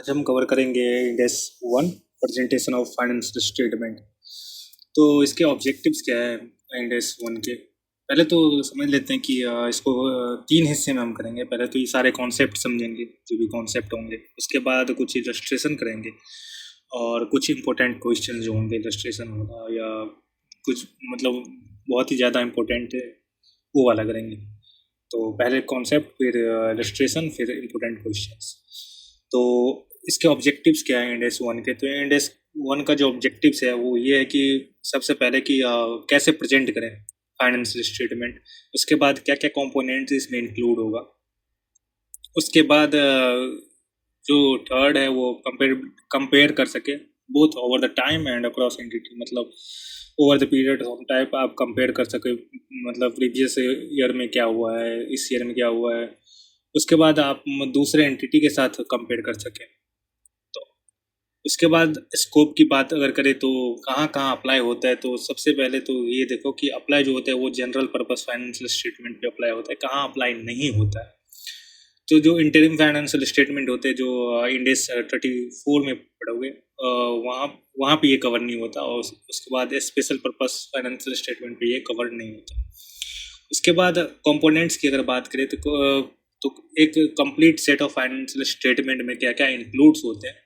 आज हम कवर करेंगे index one presentation of financial statement. तो इसके ऑब्जेक्टिव्स क्या है इंडेक्स वन के? पहले तो समझ लेते हैं कि इसको तीन हिस्से में हम करेंगे। पहले तो ये सारे कॉन्सेप्ट समझेंगे, जो भी कॉन्सेप्ट होंगे। उसके बाद कुछ इलस्ट्रेशन करेंगे और कुछ इंपॉर्टेंट क्वेश्चन जो होंगे इलस्ट्रेशन होगा या कुछ मतलब बहुत ही ज़्यादा इम्पोर्टेंट है वो वाला करेंगे। तो पहले कॉन्सेप्ट, फिर इलस्ट्रेशन, फिर इम्पोर्टेंट क्वेश्चंस। तो इसके ऑब्जेक्टिव्स क्या है इंडेक्स वन के? तो इंडेक्स वन का जो ऑब्जेक्टिव्स है वो ये है कि सबसे पहले कि कैसे प्रेजेंट करें फाइनेंशियल स्टेटमेंट। उसके बाद क्या क्या कंपोनेंट्स इसमें इंक्लूड होगा। उसके बाद जो थर्ड है वो कंपेयर कर सके both over the time and across entity, मतलब over the period of time आप कंपेयर कर सके, मतलब प्रीवियस ईयर में क्या हुआ है, इस ईयर में क्या हुआ है। उसके बाद आप दूसरे एंटिटी के साथ कंपेयर कर सकें। तो उसके बाद स्कोप की बात अगर करें तो कहाँ कहाँ अप्लाई होता है, तो सबसे पहले तो ये देखो कि अप्लाई जो होता है वो जनरल पर्पस फाइनेंशियल स्टेटमेंट पे अप्लाई होता है, कहाँ अप्लाई नहीं होता है। तो जो इंटरिम फाइनेंशियल स्टेटमेंट होते हैं जो इंडेक्स 34 में पढ़ोगे वहाँ वहाँ पे ये कवर नहीं होता। और उसके बाद स्पेशल पर्पस फाइनेंशियल स्टेटमेंट पे ये कवर नहीं होता। उसके बाद कंपोनेंट्स की अगर बात करें तो एक complete set of financial statement में क्या क्या इंक्लूड्स होते हैं।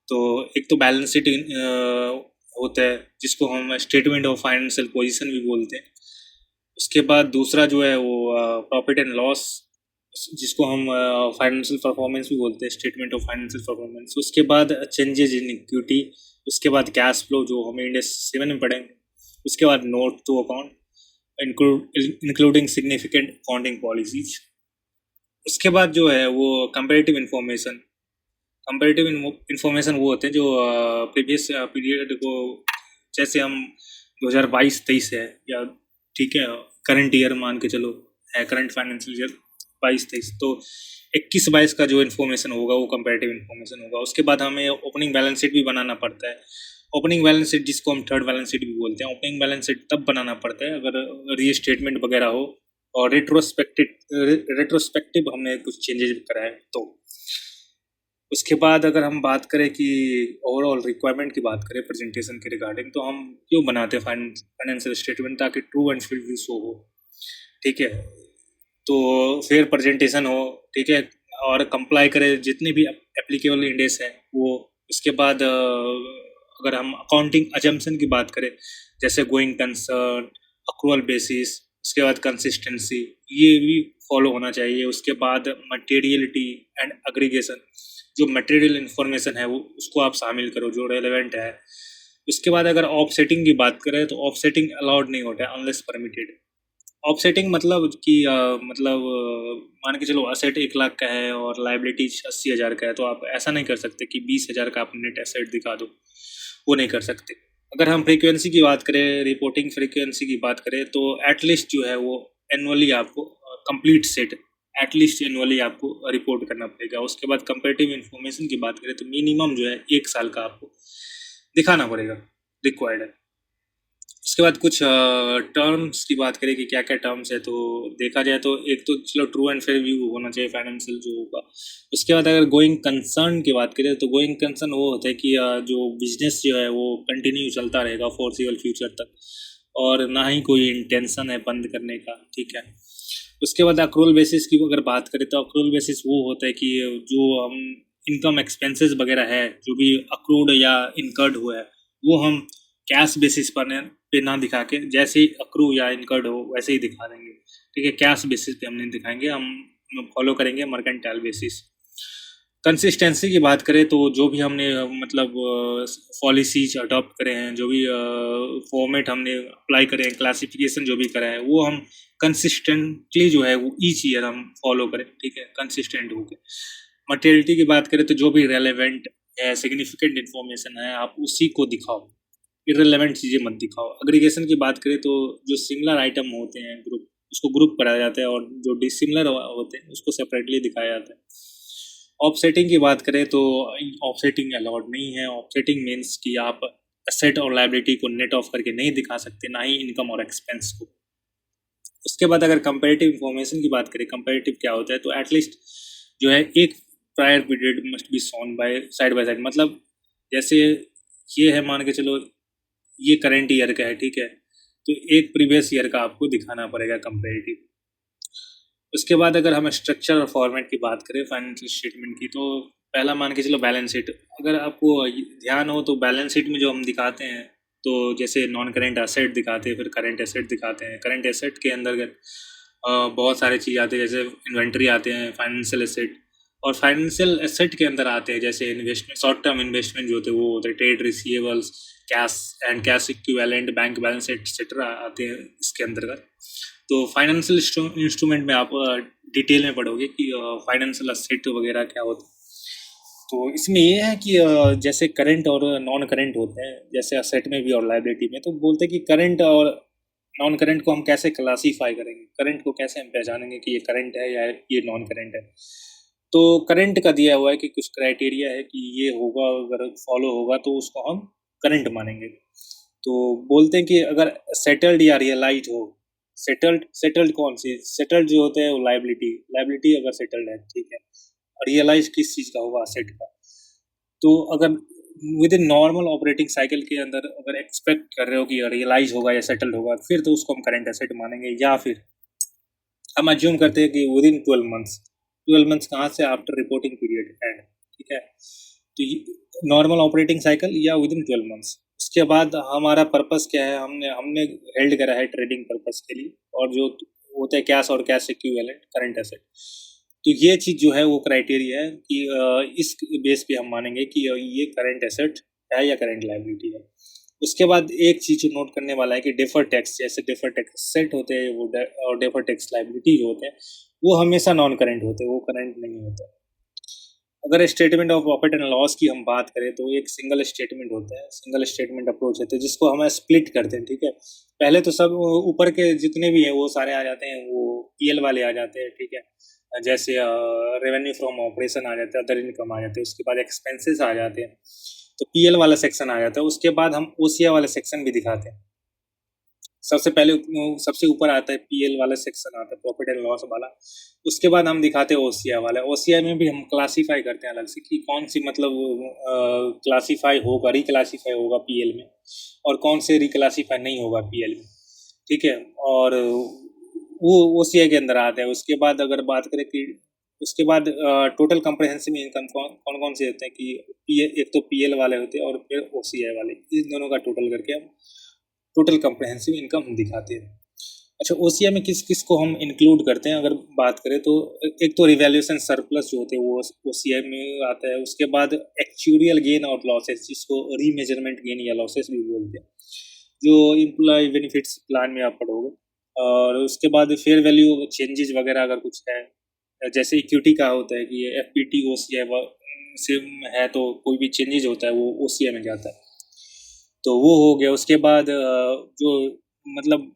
तो एक तो बैलेंस शीट होता है जिसको हम स्टेटमेंट ऑफ फाइनेंशियल पोजीशन भी बोलते हैं। उसके बाद दूसरा जो है वो प्रॉफिट एंड लॉस, जिसको हम फाइनेंशियल परफॉर्मेंस भी बोलते हैं, स्टेटमेंट ऑफ फाइनेंशियल परफॉर्मेंस। उसके बाद चेंजेस इन इक्विटी। उसके बाद कैश फ्लो जो हमें इंडेक्स 7 में पढ़ेंगे। उसके बाद note to account including significant accounting policies. उसके बाद जो है वो कंपेरेटिव इन्फॉर्मेशन। कंपेरेटिव इन्फॉर्मेशन वो होते हैं जो प्रीवियस पीरियड को, जैसे हम 2022-23 है या ठीक है करंट ईयर मान के चलो है, करंट फाइनेंशियल ईयर 22-23, तो 21-22 का जो इन्फॉर्मेशन होगा वो कंपेरेटिव इन्फॉर्मेशन होगा। उसके बाद हमें ओपनिंग बैलेंस शीट भी बनाना पड़ता है। ओपनिंग बैलेंस शीट जिसको हम थर्ड बैलेंस शीट भी बोलते हैं, ओपनिंग बैलेंस शीट तब बनाना पड़ता है अगर रीस्टेटमेंट वगैरह हो और रेट्रोस्पेक्टिव हमने कुछ चेंजेस कराए तो। उसके बाद अगर हम बात करें कि ओवरऑल रिक्वायरमेंट की बात करें प्रेजेंटेशन के रिगार्डिंग, तो हम क्यों बनाते हैं फाइनेंशियल स्टेटमेंट? ताकि true and full view show हो, ठीक है, तो फेयर प्रेजेंटेशन हो, ठीक है, और कंप्लाई करे जितने भी एप्लीकेबल इंडेक्स है वो। उसके बाद अगर हम अकाउंटिंग अजम्पशन की बात करें, जैसे गोइंग कंसर्न, अक्रूअल बेसिस, उसके बाद कंसिस्टेंसी, ये भी फॉलो होना चाहिए। उसके बाद मटेरियलिटी एंड एग्रीगेशन, जो मटेरियल इन्फॉर्मेशन है वो उसको आप शामिल करो जो रेलेवेंट है। उसके बाद अगर ऑफसेटिंग की बात करें तो ऑफसेटिंग अलाउड नहीं होता है अनलेस परमिटेड। ऑफसेटिंग मतलब कि मान के चलो असेट 1 लाख का है और लाइबिलिटी 80,000 का है, तो आप ऐसा नहीं कर सकते कि 20,000 का आप नेट एसेट दिखा दो, वो नहीं कर सकते। अगर हम फ्रीक्वेंसी की बात करें, रिपोर्टिंग फ्रीक्वेंसी की बात करें, तो एटलीस्ट जो है वो एनुअली आपको कंप्लीट सेट एटलीस्ट एनुअली आपको रिपोर्ट करना पड़ेगा। उसके बाद कंपेरेटिव इन्फॉर्मेशन की बात करें तो मिनिमम जो है 1 साल का आपको दिखाना पड़ेगा, रिक्वायर्ड है। उसके बाद कुछ टर्म्स की बात करें कि क्या क्या टर्म्स है, तो देखा जाए तो एक तो चलो ट्रू एंड फेयर व्यू होना चाहिए फाइनेंशियल जो होगा। उसके बाद अगर गोइंग कंसर्न की बात करें तो गोइंग कंसर्न वो होता है कि जो बिजनेस जो है वो कंटिन्यू चलता रहेगा फॉरसीबल फ्यूचर तक, और ना ही कोई इंटेंशन है बंद करने का, ठीक है। उसके बाद अक्रूवल बेसिस की अगर बात करें तो अक्रूवल बेसिस वो होता है कि जो हम इनकम एक्सपेंसेस वगैरह है जो भी अक्रूड या इनकर्ड हुआ है वो हम कैश बेसिस पर पे ना दिखा के, जैसे ही अक्रू या इनकर्ड हो वैसे ही दिखा देंगे, ठीक है। कैश बेसिस पे हम नहीं दिखाएंगे, हम फॉलो करेंगे मर्केंटाइल बेसिस। कंसिस्टेंसी की बात करें तो जो भी हमने मतलब पॉलिसीज अडॉप्ट करे हैं, जो भी फॉर्मेट हमने अप्लाई करे हैं, क्लासिफिकेशन जो भी करा है, वो हम कंसिस्टेंटली जो है वो ईच ईयर हम फॉलो करें, ठीक है, कंसिस्टेंट होकर। मटेरियलिटी की बात करें तो जो भी रेलेवेंट है, सिग्निफिकेंट इन्फॉर्मेशन है, आप उसी को दिखाओ, इररिलेवेंट चीज़ें मत दिखाओ। एग्रीगेशन की बात करें तो जो सिमिलर आइटम होते हैं ग्रुप, उसको ग्रुप कराया जाता है, और जो डिसिमिलर होते हैं उसको सेपरेटली दिखाया जाता है। ऑफसेटिंग की बात करें तो ऑफसेटिंग अलाउड नहीं है। ऑफसेटिंग मीन्स कि आप एसेट और लायबिलिटी को नेट ऑफ करके नहीं दिखा सकते, ना ही इनकम और एक्सपेंस को। उसके बाद अगर कंपैरेटिव इन्फॉर्मेशन की बात करें, कंपैरेटिव क्या होता है, तो एटलीस्ट जो है एक prior period must be shown by side by side, मतलब जैसे ये है, मान के चलो ये करंट ईयर का है, ठीक है, तो एक प्रीवियस ईयर का आपको दिखाना पड़ेगा कंपेरेटिव। उसके बाद अगर हम स्ट्रक्चर और फॉर्मेट की बात करें फाइनेंशियल स्टेटमेंट की, तो पहला मान के चलो बैलेंस शीट। अगर आपको ध्यान हो तो बैलेंस शीट में जो हम दिखाते हैं, तो जैसे नॉन करेंट एसेट दिखाते हैं, फिर करेंट एसेट दिखाते हैं। करेंट एसेट के अंदर बहुत सारी चीज़ आती है, जैसे इन्वेंट्री आते हैं, फाइनेंशियल एसेट, और फाइनेंशियल एसेट के अंदर आते हैं जैसे इन्वेस्टमेंट, शॉर्ट टर्म इन्वेस्टमेंट जो होते हैं वो होते हैं trade receivables, cash and cash equivalent, bank balance etcetera आते हैं इसके अंतर्गत। तो फाइनेंशियल इंस्ट्रूमेंट में आप डिटेल में पढ़ोगे कि फाइनेंशियल एसेट वगैरह क्या होता है। तो इसमें ये है कि जैसे करंट और नॉन करंट होते हैं, जैसे असेट में भी और लायबिलिटी में, तो बोलते हैं कि करंट और नॉन करंट को हम कैसे क्लासीफाई करेंगे, करंट को कैसे हम पहचानेंगे कि ये करंट है या ये नॉन करंट है। तो करंट का दिया हुआ है कि कुछ क्राइटेरिया है कि ये होगा, अगर फॉलो होगा तो उसको हम करंट मानेंगे। तो बोलते हैं कि अगर सेटल्ड या रियलाइज हो, सेटल्ड कौन सी, सेटल्ड जो होते हैं वो लायबिलिटी, लायबिलिटी अगर सेटल्ड है, ठीक है, और रियलाइज किस चीज़ का होगा, असेट का। तो अगर with in normal operating cycle के अंदर अगर एक्सपेक्ट कर रहे हो कि रियलाइज होगा या सेटल्ड होगा, फिर तो उसको हम करंट एसेट मानेंगे। या फिर हम अज्यूम करते हैं कि विद इन 12 मंथ्स, 12 मंथ्स कहाँ से, आफ्टर रिपोर्टिंग पीरियड एंड, ठीक है, तो नॉर्मल ऑपरेटिंग साइकिल या विद इन 12 मंथ्स। उसके बाद हमारा पर्पस क्या है, हमने हमने हेल्ड करा है ट्रेडिंग पर्पस के लिए, और जो होता है कैश और कैश इक्विवेलेंट करंट एसेट। तो ये चीज़ जो है वो क्राइटेरिया है कि इस बेस पे हम मानेंगे कि ये करंट एसेट है या करंट लायबिलिटी है। उसके बाद एक चीज़ नोट करने वाला है कि डेफर टैक्स, जैसे डेफर टैक्स एसेट होते हैं वो और डेफर टैक्स लायबिलिटी जो होते हैं वो हमेशा नॉन करंट होते हैं, वो करंट नहीं होते। अगर statement of profit and loss की हम बात करें तो एक सिंगल स्टेटमेंट होता है, सिंगल स्टेटमेंट अप्रोच होता है, जिसको हम स्प्लिट करते हैं, ठीक है। पहले तो सब ऊपर के जितने भी हैं वो सारे आ जाते हैं, वो पीएल वाले आ जाते हैं, ठीक है, जैसे रेवेन्यू फ्रॉम ऑपरेशन आ जाता है, अदर इनकम आ जाते हैं, उसके बाद एक्सपेंसेस आ जाते हैं, तो पीएल वाला सेक्शन आ जाता है। उसके बाद हम ओसीआई वाला सेक्शन भी दिखाते हैं। सबसे पहले सबसे ऊपर आता है पीएल वाला सेक्शन आता है, प्रॉफिट एंड लॉस वाला। उसके बाद हम दिखाते हैं ओसीआई वाला। ओसीआई में भी हम क्लासीफाई करते हैं अलग से कि कौन सी, मतलब क्लासीफाई होगा, रिक्लासीफाई होगा पीएल में, और कौन से रिक्लासीफाई नहीं होगा पीएल में, ठीक है। और वो ओसीआई के अंदर आता है। उसके बाद अगर बात करें कि उसके बाद टोटल कम्प्रहेंसिव इनकम कौन कौन से होते हैं कि एक तो पीएल वाले होते हैं और फिर ओसीआई वाले, इन दोनों का टोटल करके हम टोटल कम्प्रहेंसिव इनकम हम दिखाते हैं। अच्छा, ओसीआई में किस किस को हम इंक्लूड करते हैं अगर बात करें तो एक तो रिवैल्यूएशन सरप्लस जो होते हैं वो ओसीआई में आता है। उसके बाद एक्चुरियल गेन और लॉसेस, जिसको रीमेजरमेंट गेन या लॉसेस भी बोलते हैं, जो एम्प्लॉय बेनिफिट्स प्लान में आप पढ़ोगे। और उसके बाद फेयर वैल्यू चेंजेस वगैरह अगर कुछ है, जैसे इक्विटी का होता है कि एफपीटी ओसीआई से है, तो कोई भी चेंजेस होता है वो ओसीआई में जाता है, तो वो हो गया। उसके बाद जो मतलब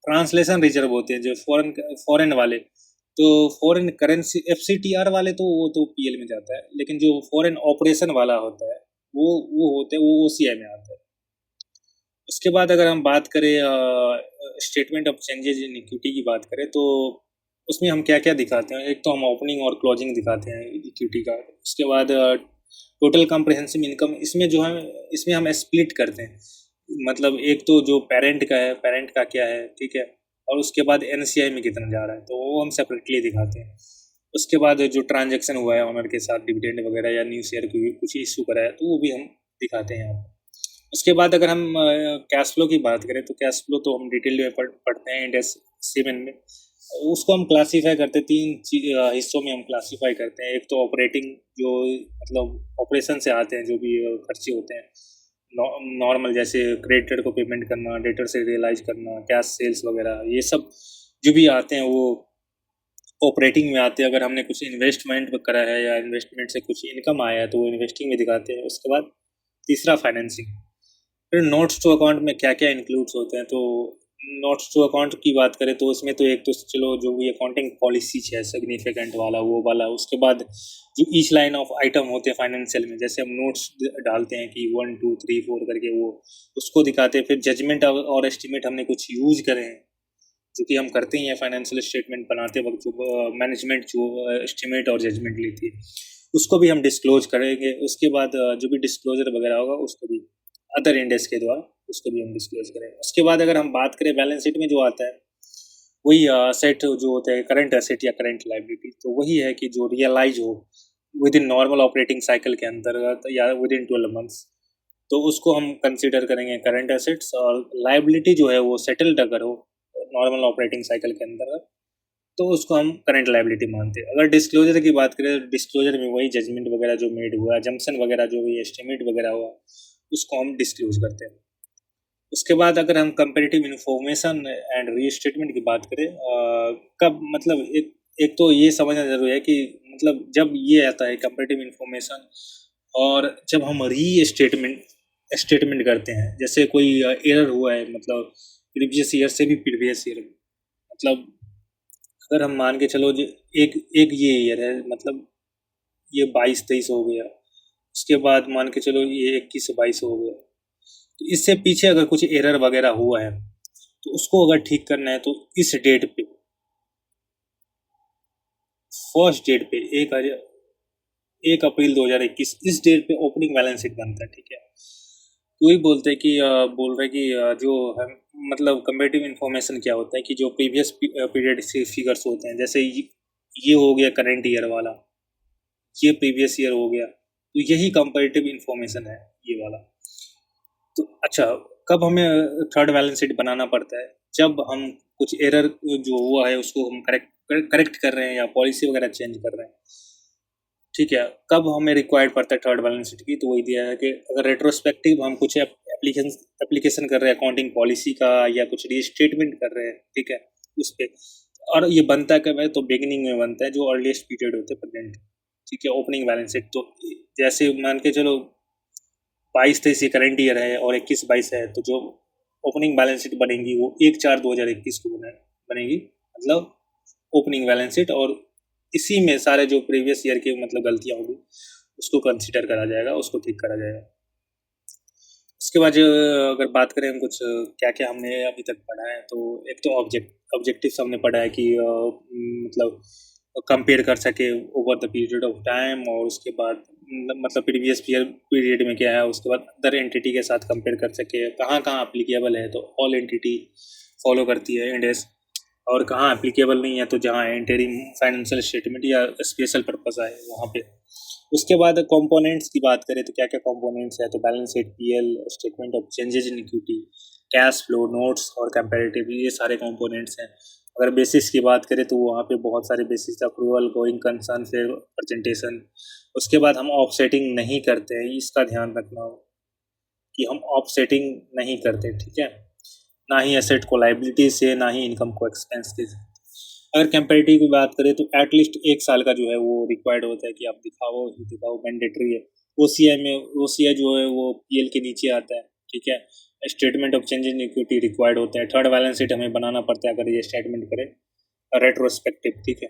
ट्रांसलेशन रिजर्व होते हैं जो फॉरेन वाले, तो फॉरेन करेंसी एफसीटीआर वाले तो वो तो पीएल में जाता है, लेकिन जो फॉरेन ऑपरेशन वाला होता है वो होते हैं, वो ओसीआई में आता है। उसके बाद अगर हम बात करें statement of changes in equity की बात करें, तो उसमें हम क्या क्या दिखाते हैं। एक तो हम ओपनिंग और क्लोजिंग दिखाते हैं इक्विटी का। उसके बाद टोटल कॉम्प्रिहेंसिव इनकम, इसमें जो है इसमें हम स्प्लिट करते हैं, मतलब एक तो जो पेरेंट का है, पेरेंट का क्या है, ठीक है, और उसके बाद एनसीआई में कितना जा रहा है, तो वो हम सेपरेटली दिखाते हैं। उसके बाद जो ट्रांजैक्शन हुआ है ऑनर के साथ, डिविडेंड वगैरह या न्यू शेयर की कुछ इशू करा है, तो वो भी हम दिखाते हैं यहाँ पर। उसके बाद अगर हम कैश फ्लो की बात करें, तो कैश फ्लो तो हम डिटेल में पढ़ते हैं इंडेक्स 7 में। उसको हम क्लासीफाई करते हैं, तीन हिस्सों में हम क्लासीफाई करते हैं। एक तो ऑपरेटिंग, जो मतलब ऑपरेशन से आते हैं जो भी खर्चे होते हैं नॉर्मल, जैसे क्रेडिटर को पेमेंट करना, डेटर से रियलाइज करना, कैश सेल्स वगैरह, ये सब जो भी आते हैं वो ऑपरेटिंग में आते हैं। अगर हमने कुछ इन्वेस्टमेंट करा है या इन्वेस्टमेंट से कुछ इनकम आया है तो वो इन्वेस्टिंग में दिखाते हैं। उसके बाद तीसरा फाइनेंसिंग। फिर नोट्स टू अकाउंट में क्या क्या इंक्लूड्स होते हैं, तो नोट्स टू अकाउंट की बात करें तो इसमें तो एक तो चलो जो भी अकाउंटिंग पॉलिसी है सिग्निफिकेंट वाला, वो वाला। उसके बाद जो ईच लाइन ऑफ आइटम होते हैं फाइनेंशियल में, जैसे हम नोट्स डालते हैं कि 1 2 3 4 करके, वो उसको दिखाते हैं। फिर जजमेंट और एस्टिमेट हमने कुछ यूज करे हैं, जो कि हम करते ही हैं फाइनेंशियल स्टेटमेंट बनाते वक्त, जो मैनेजमेंट जो एस्टिमेट और जजमेंट लेती है, उसको भी हम डिस्क्लोज करेंगे। उसके बाद जो भी डिस्क्लोजर वगैरह होगा उसको भी अदर इंडेक्स के द्वारा उसको भी हम डिस्क्लोज करेंगे। उसके बाद अगर हम बात करें बैलेंस शीट में जो आता है, वही सेट जो होता है करंट एसेट या करंट लाइबिलिटी, तो वही है कि जो रियलाइज हो with in normal operating cycle के अंतर्गत या विद इन 12 मंथ्स, तो उसको हम कंसीडर करेंगे करंट एसेट्स। और लाइबिलिटी जो है वो सेटल्ड अगर हो नॉर्मल ऑपरेटिंग साइकिल के अंतर्गत, तो उसको हम करंट लाइबिलिटी मानते हैं। अगर डिस्क्लोजर की बात करें तो डिस्क्लोजर में वही जजमेंट वगैरह जो मेड हुआ, जम्पशन वगैरह जो भी एस्टिमेट वगैरह हुआ, उसको हम डिस्क्लोज करते हैं। उसके बाद अगर हम कंपेरेटिव इन्फॉर्मेशन एंड रीस्टेटमेंट की बात करें, कब मतलब एक एक तो ये समझना जरूरी है कि मतलब जब ये आता है कंपेरेटिव इन्फॉर्मेशन, और जब हम स्टेटमेंट करते हैं, जैसे कोई एरर हुआ है मतलब प्रीवियस ईयर से भी प्रीवियस ईयर, मतलब अगर हम मान के चलो जो एक एक ये ईयर है, मतलब ये 22-23 हो गया, उसके बाद मान के चलो ये 21-22 हो गया, तो इससे पीछे अगर कुछ एरर वगैरह हुआ है तो उसको अगर ठीक करना है तो इस डेट पे, फर्स्ट डेट पे 1 अप्रैल 2021, इस डेट पे ओपनिंग बैलेंस शीट बनता है। ठीक है, तो वही बोलते हैं कि बोल रहे हैं कि जो है मतलब कंपेरेटिव इन्फॉर्मेशन क्या होता है कि जो प्रीवियस पीरियड से फिगर्स होते हैं, जैसे ये हो गया करंट ईयर वाला, ये प्रीवियस ईयर हो गया, तो यही कंपेरेटिव इन्फॉर्मेशन है ये वाला। तो अच्छा, कब हमें थर्ड बैलेंस शीट बनाना पड़ता है? जब हम कुछ एरर जो हुआ है उसको हम करेक्ट कर रहे हैं या पॉलिसी वगैरह चेंज कर रहे हैं। ठीक है, कब हमें रिक्वायर्ड पड़ता है थर्ड बैलेंस शीट की, तो वही दिया है कि अगर रेट्रोस्पेक्टिव हम कुछ एप्लीकेशन कर रहे हैं अकाउंटिंग पॉलिसी का, या कुछ रीस्टेटमेंट कर रहे हैं, ठीक है, उस पे। और ये बनता कब है, तो बिगिनिंग में बनता है, जो अर्लीस्ट पीरियड होते हैं प्रेजेंट। ठीक है, ओपनिंग बैलेंस शीट तो जैसे मान के चलो 22-23 ये करंट ईयर है और 21-22 है, तो जो ओपनिंग बैलेंस शीट बनेगी वो 1/4/2021 को बनेगी, मतलब ओपनिंग बैलेंस शीट। और इसी में सारे जो प्रीवियस ईयर की मतलब गलतियां होगी उसको कंसिडर करा जाएगा, उसको ठीक करा जाएगा। उसके बाद अगर बात करें हम कुछ क्या क्या हमने अभी तक पढ़ा है, तो एक तो ऑब्जेक्टिव्स हमने पढ़ा है कि मतलब कंपेयर कर सके over the period of time, और उसके बाद मतलब प्रीवियस पीरियड में क्या है, उसके बाद अदर एंटिटी के साथ कंपेयर कर सके, कहाँ कहाँ अप्लीकेबल है तो ऑल एंटिटी फॉलो करती है इंड एस, और कहाँ एप्लीकेबल नहीं है तो जहाँ इंटरिम फाइनेंशियल स्टेटमेंट या स्पेशल पर्पस है वहाँ पे। उसके बाद कंपोनेंट्स की बात करें तो क्या क्या कंपोनेंट्स है, तो balance sheet, PL, statement of changes in equity, cash flow, notes और कंपैरेटिव, ये सारे कंपोनेंट्स हैं। अगर बेसिस की बात करें तो वहाँ पे बहुत सारे बेसिस, अप्रूवल, गोइंग कंसर्न, फिर प्रेजेंटेशन। उसके बाद हम ऑफसेटिंग नहीं करते हैं, इसका ध्यान रखना हो कि हम ऑफसेटिंग नहीं करते। ठीक है, ना ही एसेट को लाइबिलिटी से, ना ही इनकम को एक्सपेंस के। अगर कंपेरेटिव की बात करें तो एटलीस्ट 1 साल का जो है वो रिक्वायर्ड होता है कि आप दिखाओ मैंडेटरी है। ओसीआई में ओसीआई जो है वो पीएल के नीचे आता है। ठीक है, statement of change in equity required होता है, थर्ड बैलेंस शीट हमें बनाना पड़ता है अगर ये स्टेटमेंट करें रेट्रोस्पेक्टिव। ठीक है,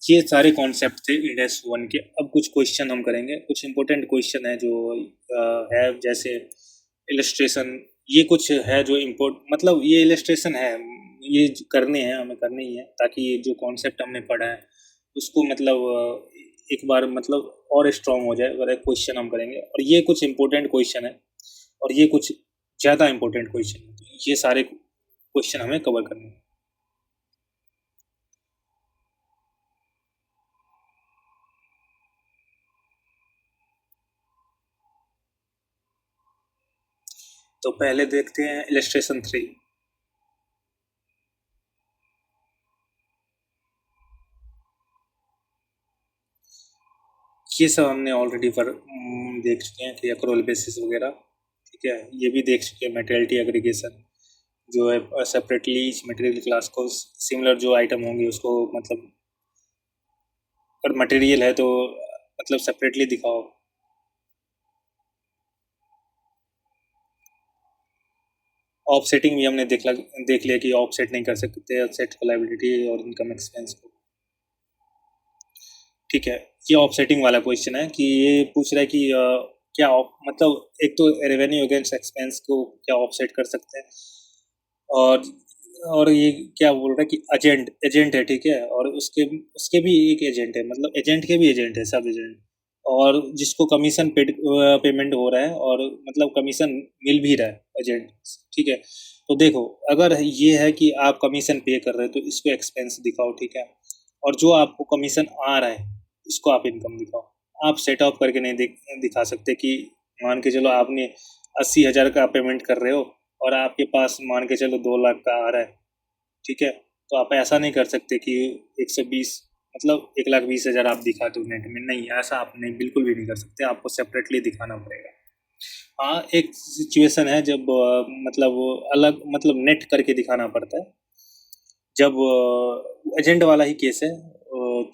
ये सारे कॉन्सेप्ट थे इंडेक्स 1 के। अब कुछ क्वेश्चन हम करेंगे, कुछ इंपॉर्टेंट क्वेश्चन है जो है, जैसे इलस्ट्रेशन, ये कुछ है जो इम्पोर्ट मतलब ये इलस्ट्रेशन है, ये करने हैं, हमें करने ही है, ताकि ये जो कॉन्सेप्ट हमने पढ़ा है उसको मतलब एक बार मतलब और स्ट्रॉन्ग हो जाए। अगर एक क्वेश्चन हम करेंगे, और ये कुछ इंपॉर्टेंट क्वेश्चन है और ये कुछ ज़्यादा इंपॉर्टेंट क्वेश्चन है, तो ये सारे क्वेश्चन हमें कवर करने हैं। तो पहले देखते हैं इलस्ट्रेशन 3। ये सब हमने ऑलरेडी पर देख चुके हैं कि एक्रोल बेसिस वगैरह। ठीक है, ये भी देख चुके हैं, मेटेरियलिटी एग्रीगेशन जो है सेपरेटली ईच मटेरियल क्लास को सिमिलर जो आइटम होंगे उसको मतलब, अगर मटेरियल है तो मतलब सेपरेटली दिखाओ। ऑफसेटिंग भी हमने देख लिया कि ऑफसेट नहीं कर सकते एसेट को लायबिलिटी और इनकम एक्सपेंस को। ठीक है, ये ऑफसेटिंग वाला क्वेश्चन है कि ये पूछ रहा है कि क्या मतलब एक तो रेवेन्यू अगेंस्ट एक्सपेंस को क्या ऑफसेट कर सकते हैं, और और ये क्या बोल रहा है कि एजेंट एजेंट है, ठीक है, और उसके उसके भी एक एजेंट है, मतलब एजेंट के भी एजेंट है, सब एजेंट, और जिसको कमीशन पेमेंट हो रहा है, और मतलब कमीशन मिल भी रहा है एजेंट, ठीक है। तो देखो, अगर ये है कि आप कमीशन पे कर रहे हो तो इसको एक्सपेंस दिखाओ, ठीक है, और जो आपको कमीशन आ रहा है इसको आप इनकम दिखाओ। आप सेट ऑफ करके नहीं दिखा सकते कि मान के चलो आपने 80,000 का पेमेंट कर रहे हो और आपके पास मान के चलो 2 लाख का आ रहा है, ठीक है। तो आप ऐसा नहीं कर सकते कि 120 मतलब 1,20,000 आप दिखा दो नेट में, नहीं, ऐसा आप नहीं, बिल्कुल भी नहीं कर सकते, आपको सेपरेटली दिखाना पड़ेगा। हाँ, एक सिचुएशन है जब मतलब अलग, मतलब नेट करके दिखाना पड़ता है, जब एजेंट वाला ही केस है।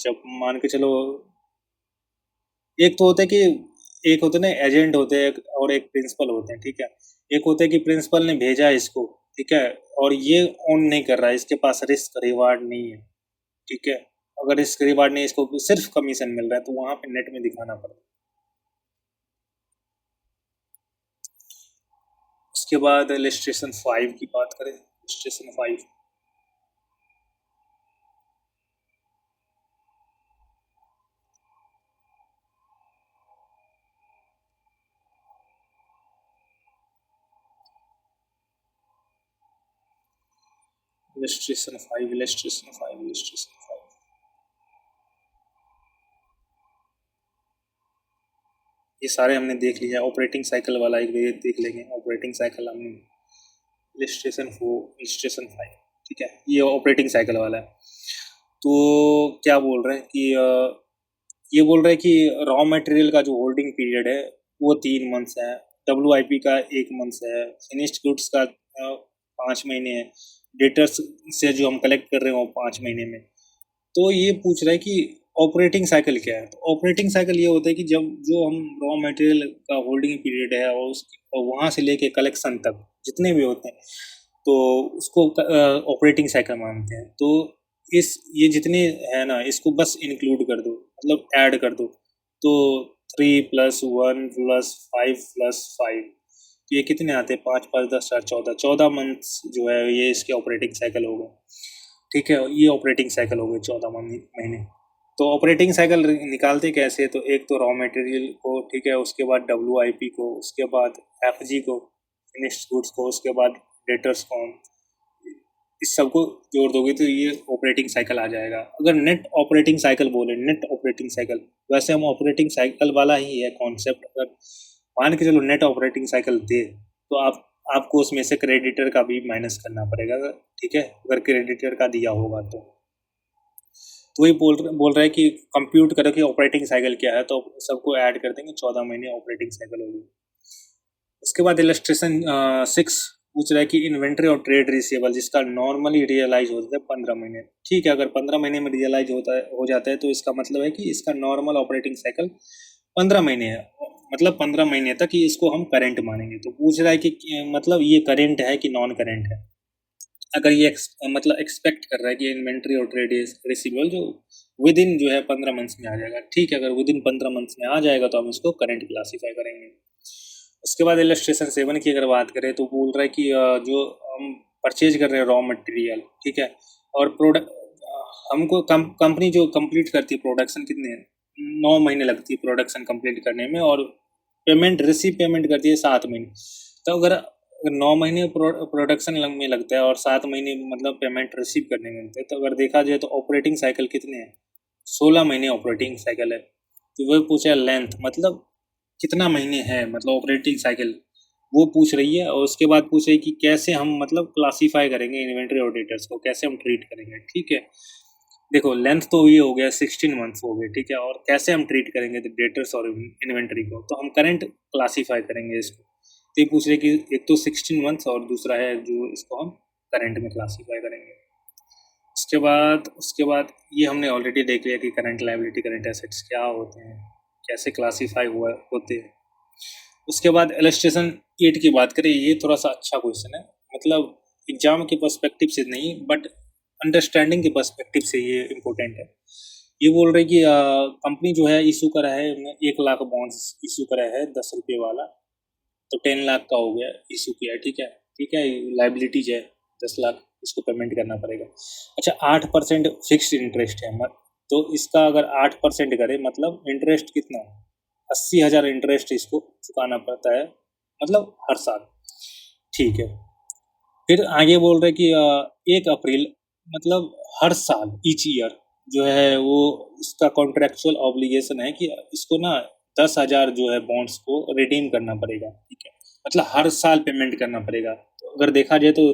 जब मान के चलो, एक तो होता है कि एक होते हैं ना एजेंट होते हैं, और एक प्रिंसिपल होते हैं, ठीक है। एक होता है कि प्रिंसिपल ने भेजा है इसको, ठीक है, और ये ऑन नहीं कर रहा है, इसके पास रिस्क रिवार्ड नहीं है, ठीक है। अगर रिस्क रिवार्ड नहीं, इसको सिर्फ कमीशन मिल रहा है, तो वहां पे नेट में दिखाना पड़ता है। उसके बाद इलस्ट्रेशन 5 की बात करें, इलस्ट्रेशन 5। इलस्ट्रेशन 5 ये सारे हमने देख लिया। ऑपरेटिंग साइकिल वाला एक भी देख लेंगे, ऑपरेटिंग साइकिल हमने इलस्ट्रेशन 5, ठीक है, ये ऑपरेटिंग साइकिल वाला है। तो क्या बोल रहे हैं कि ये बोल रहे हैं कि रॉ मटेरियल का जो होल्डिंग पीरियड है वो 3 मंथ्स है, WIP का 1 मंथ है, फिनिश्ड गुड्स का 5 महीने है, डेटर्स से जो हम कलेक्ट कर रहे हैं वो 5 महीने में। तो ये पूछ रहा है कि ऑपरेटिंग साइकिल क्या है। तो ऑपरेटिंग साइकिल ये होता है कि जब जो हम रॉ मटेरियल का होल्डिंग पीरियड है और वहाँ से लेके कलेक्शन तक जितने भी होते हैं, तो उसको ऑपरेटिंग साइकिल मानते हैं। तो इस ये जितने है ना, इसको बस इंक्लूड कर दो, मतलब ऐड कर दो। तो 3+1+5+5, तो ये कितने आते हैं, 5×5=10, 14 मंथ्स जो है ये इसके ऑपरेटिंग साइकिल हो गए, ठीक है। ये ऑपरेटिंग साइकिल हो गए 14 महीने। तो ऑपरेटिंग साइकिल निकालते कैसे, तो एक तो रॉ मटेरियल को, ठीक है, उसके बाद WIP को, उसके बाद FG को, फिनिश्ड गुड्स को, उसके बाद डेटर्स को, इस सबको जोड़ दोगे तो ये ऑपरेटिंग साइकिल आ जाएगा। अगर नेट ऑपरेटिंग साइकिल बोले, नेट ऑपरेटिंग साइकिल, वैसे हम ऑपरेटिंग साइकिल वाला ही है कॉन्सेप्ट। अगर मान के चलो नेट ऑपरेटिंग साइकिल दे, तो आपको उसमें से क्रेडिटर का भी माइनस करना पड़ेगा, ठीक है, अगर क्रेडिटर का दिया होगा तो वही बोल रहा है कि कंप्यूट करो कि ऑपरेटिंग साइकिल क्या है, तो सबको ऐड कर देंगे, 14 महीने ऑपरेटिंग साइकिल होगी। उसके बाद इलस्ट्रेशन 6 पूछ रहा है कि इन्वेंट्री और ट्रेड रिसीवेबल जिसका नॉर्मली रियलाइज होता है 15 महीने, ठीक है। अगर 15 महीने में रियलाइज हो जाता है तो इसका मतलब है कि इसका नॉर्मल ऑपरेटिंग साइकिल 15 महीने है, मतलब 15 महीने तक ही इसको हम करेंट मानेंगे। तो पूछ रहा है कि मतलब ये करेंट है कि नॉन करेंट है। अगर ये मतलब एक्सपेक्ट कर रहा है कि इन्वेंट्री और ट्रेड रिसीवेबल जो विद इन जो है 15 मंथ्स में आ जाएगा, ठीक है। अगर विद इन 15 मंथ्स में आ जाएगा तो हम इसको करंट क्लासीफाई करेंगे। उसके बाद इलस्ट्रेशन 7 की अगर बात करें तो बोल रहा है कि जो हम परचेज कर रहे हैं रॉ मटेरियल, ठीक है, और प्रोडक्ट हमको कंपनी जो कंप्लीट करती है प्रोडक्शन, कितने 9 महीने लगती है प्रोडक्शन कंप्लीट करने में, और पेमेंट करती है 7 महीने। तो अगर 9 महीने प्रोडक्शन में लगता है और 7 महीने मतलब पेमेंट रिसीव करने में लगता है, तो अगर देखा जाए तो ऑपरेटिंग साइकिल कितने हैं, 16 महीने ऑपरेटिंग साइकिल है। तो वो पूछा लेंथ, मतलब कितना महीने है, मतलब ऑपरेटिंग साइकिल, वो पूछ रही है। और उसके बाद पूछ रही है कि कैसे हम मतलब क्लासीफाई करेंगे इन्वेंट्री और डेटर्स को, कैसे हम ट्रीट करेंगे, ठीक है। देखो लेंथ तो ये हो गया, 16 मंथ्स हो गए, ठीक है, और कैसे हम ट्रीट करेंगे डेटर्स और इन्वेंट्री को, तो हम करंट क्लासीफाई करेंगे इसको। तो ये पूछ रहे कि एक तो 16 मंथ्स और दूसरा है जो इसको हम करंट में क्लासीफाई करेंगे। उसके बाद ये हमने ऑलरेडी देख लिया कि करंट लायबिलिटी करंट एसेट्स क्या होते हैं, कैसे क्लासीफाई होते हैं। उसके बाद इलस्ट्रेशन 8 की बात करें, ये थोड़ा सा अच्छा क्वेश्चन है, मतलब एग्जाम के पर्सपेक्टिव से नहीं बट अंडरस्टैंडिंग के पर्सपेक्टिव से ये इम्पोर्टेंट है। ये बोल रहे कि कंपनी जो है इशू करा है, 1 लाख बॉन्ड्स इशू करा है 10 रुपये वाला, तो 10 लाख का हो गया इशू किया है, ठीक है, ठीक है, लाइबिलिटीज है 10 लाख। इसको पेमेंट करना पड़ेगा। अच्छा 8% फिक्स्ड इंटरेस्ट है तो इसका अगर 8% करें मतलब इंटरेस्ट कितना 80,000 इंटरेस्ट इसको चुकाना पड़ता है मतलब हर साल। ठीक है, फिर आगे बोल रहे कि 1 अप्रैल मतलब हर साल ईच ईयर जो है वो इसका कॉन्ट्रेक्चुअल ऑब्लिगेशन है कि इसको ना 10,000 जो है बॉन्ड्स को रिडीम करना पड़ेगा। ठीक है, मतलब हर साल पेमेंट करना पड़ेगा। तो अगर देखा जाए तो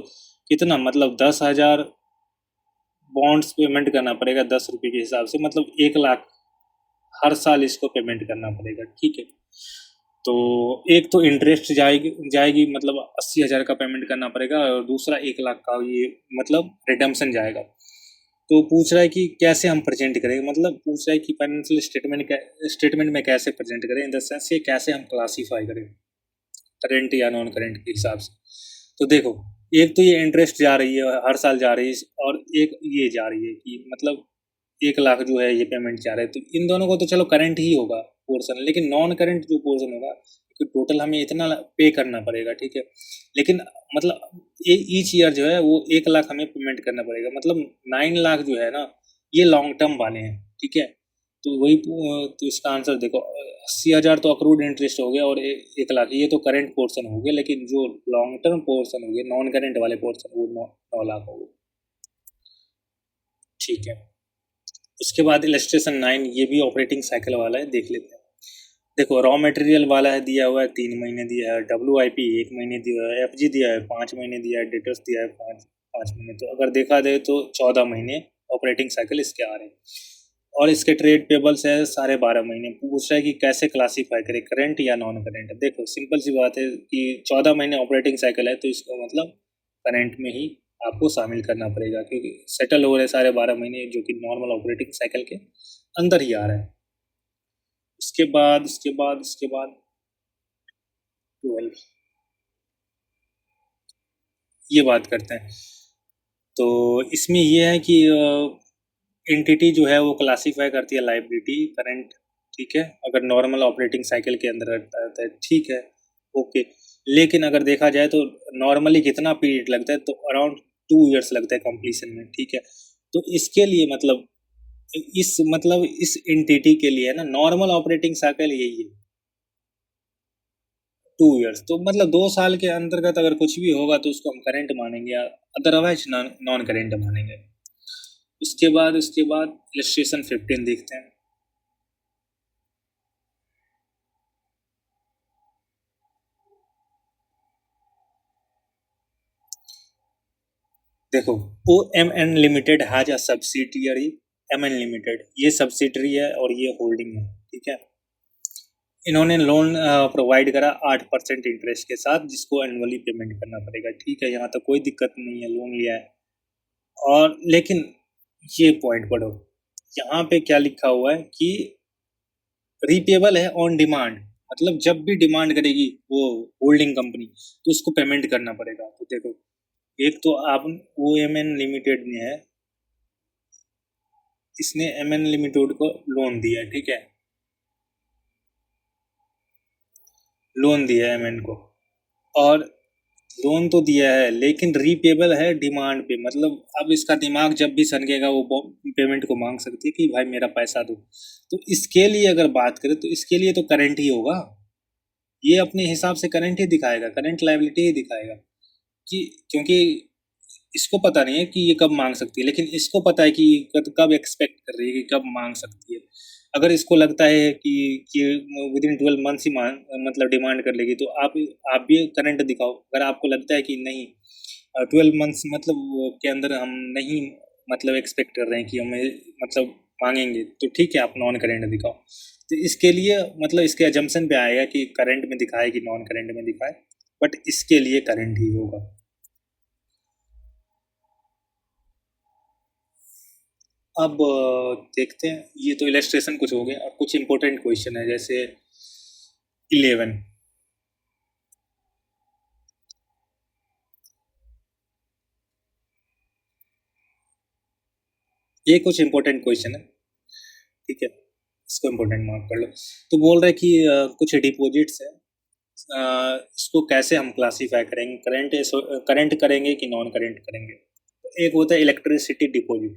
कितना मतलब 10,000 बॉन्ड्स पेमेंट करना पड़ेगा 10 रुपये के हिसाब से, मतलब 1 लाख हर साल इसको पेमेंट करना पड़ेगा। ठीक है, तो एक तो इंटरेस्ट जाएगी मतलब 80,000 का पेमेंट करना पड़ेगा और दूसरा 1 लाख का ये मतलब रिडम्पशन जाएगा। तो पूछ रहा है कि कैसे हम प्रेजेंट करें, मतलब पूछ रहा है कि फाइनेंशियल स्टेटमेंट में कैसे प्रेजेंट करें, इन द सेंस ये कैसे हम क्लासीफाई करें करेंट या नॉन करेंट के हिसाब से। तो देखो एक तो ये इंटरेस्ट जा रही है हर साल जा रही है और एक ये जा रही है कि मतलब 1 लाख जो है ये पेमेंट जा रहा है, तो इन दोनों को तो चलो करंट ही होगा पोर्शन, लेकिन नॉन करंट जो पोर्शन होगा तो टोटल हमें इतना पे करना पड़ेगा। ठीक है, लेकिन मतलब ईच ईयर जो है वो 1 लाख हमें पेमेंट करना पड़ेगा, मतलब 9 लाख जो है ना ये लॉन्ग टर्म वाले हैं। ठीक है, तो वही तो इसका आंसर देखो 80,000 तो अक्रूड इंटरेस्ट हो गया और 1 लाख ये तो करेंट पोर्शन हो गया, लेकिन जो लॉन्ग टर्म पोर्शन हो गया नॉन करेंट वाले पोर्शन वो 9 लाख हो गए। ठीक है, उसके बाद इलस्ट्रेशन 9 ये भी ऑपरेटिंग साइकिल वाला है, देख लेते हैं। देखो रॉ मटेरियल वाला है, दिया हुआ है 3 महीने दिया है, WIP 1 महीने दिया है, FG दिया है 5 महीने दिया है, डेटर्स दिया है 5 महीने। तो अगर देखा जाए तो 14 महीने ऑपरेटिंग साइकिल इसके आ रहे हैं और इसके ट्रेड पेबल्स है 12.5 महीने। पूछ रहा है कि कैसे क्लासीफाई करें करेंट या नॉन करेंट। देखो सिंपल सी बात है कि 14 महीने ऑपरेटिंग साइकिल है तो इसको मतलब करेंट में ही आपको शामिल करना पड़ेगा क्योंकि सेटल हो रहे 12.5 महीने जो कि नॉर्मल ऑपरेटिंग साइकिल के अंदर ही आ रहा है। उसके बाद 12 ये बात करते हैं। तो इसमें ये है कि एंटिटी जो है वो क्लासीफाई करती है लायबिलिटी करंट। ठीक है, अगर नॉर्मल ऑपरेटिंग साइकिल के अंदर रहता है ठीक है ओके, लेकिन अगर देखा जाए तो नॉर्मली कितना पीरियड लगता है तो अराउंड 2 इयर्स लगता है कंप्लीशन में। ठीक है, तो इसके लिए मतलब इस एंटिटी के लिए ना नॉर्मल ऑपरेटिंग साइकिल यही है 2 इयर्स। तो मतलब 2 साल के अंतर्गत अगर कुछ भी होगा तो उसको हम करेंट मानेंगे या अदरवाइज नॉन करेंट मानेंगे। उसके बाद इलस्ट्रेशन 15 देखते हैं। देखो OMN limited has a subsidiary MN limited, ये सब्सिडरी है और ये होल्डिंग है। ठीक है, इन्होंने लोन प्रोवाइड करा 8% इंटरेस्ट के साथ जिसको एनुअली पेमेंट करना पड़ेगा। ठीक है, यहाँ तक कोई दिक्कत नहीं है, लोन लिया है। और लेकिन ये पॉइंट पढ़ो, यहाँ पे क्या लिखा हुआ है कि रीपेबल है ऑन डिमांड, मतलब जब भी डिमांड करेगी वो होल्डिंग कंपनी तो उसको पेमेंट करना पड़ेगा। तो देखो एक तो आप OMN लिमिटेड ने है, इसने MN लिमिटेड को लोन दिया है। ठीक है, लोन दिया है MN को और लोन तो दिया है लेकिन रीपेबल है डिमांड पे, मतलब अब इसका दिमाग जब भी सनकेगा वो पेमेंट को मांग सकती है कि भाई मेरा पैसा दो। तो इसके लिए अगर बात करें तो इसके लिए तो करंट ही होगा, ये अपने हिसाब से करंट ही दिखाएगा, करंट लायबिलिटी ही दिखाएगा कि क्योंकि इसको पता नहीं है कि ये कब मांग सकती है, लेकिन इसको पता है कि कब एक्सपेक्ट कर रही है कि कब मांग सकती है। अगर इसको लगता है कि विद इन 12 मंथ्स ही मतलब डिमांड कर लेगी तो आप भी करंट दिखाओ। अगर आपको लगता है कि नहीं 12 मंथ्स मतलब के अंदर हम नहीं मतलब एक्सपेक्ट कर रहे हैं कि हमें मतलब मांगेंगे तो ठीक है आप नॉन करंट दिखाओ। तो इसके लिए मतलब इसके एजम्पशन पे आएगा कि करंट में दिखाए कि नॉन करंट में दिखाए, बट इसके लिए करंट ही होगा। अब देखते हैं, ये तो इलस्ट्रेशन कुछ हो गया, अब कुछ इंपॉर्टेंट क्वेश्चन है जैसे 11। ये कुछ इंपॉर्टेंट क्वेश्चन है। ठीक है, इसको इंपॉर्टेंट मार्क कर लो। तो बोल रहे कि कुछ डिपॉजिट्स है, इसको कैसे हम क्लासीफाई करेंगे, करंट करेंगे कि नॉन करंट करेंगे। एक होता है इलेक्ट्रिसिटी डिपॉजिट।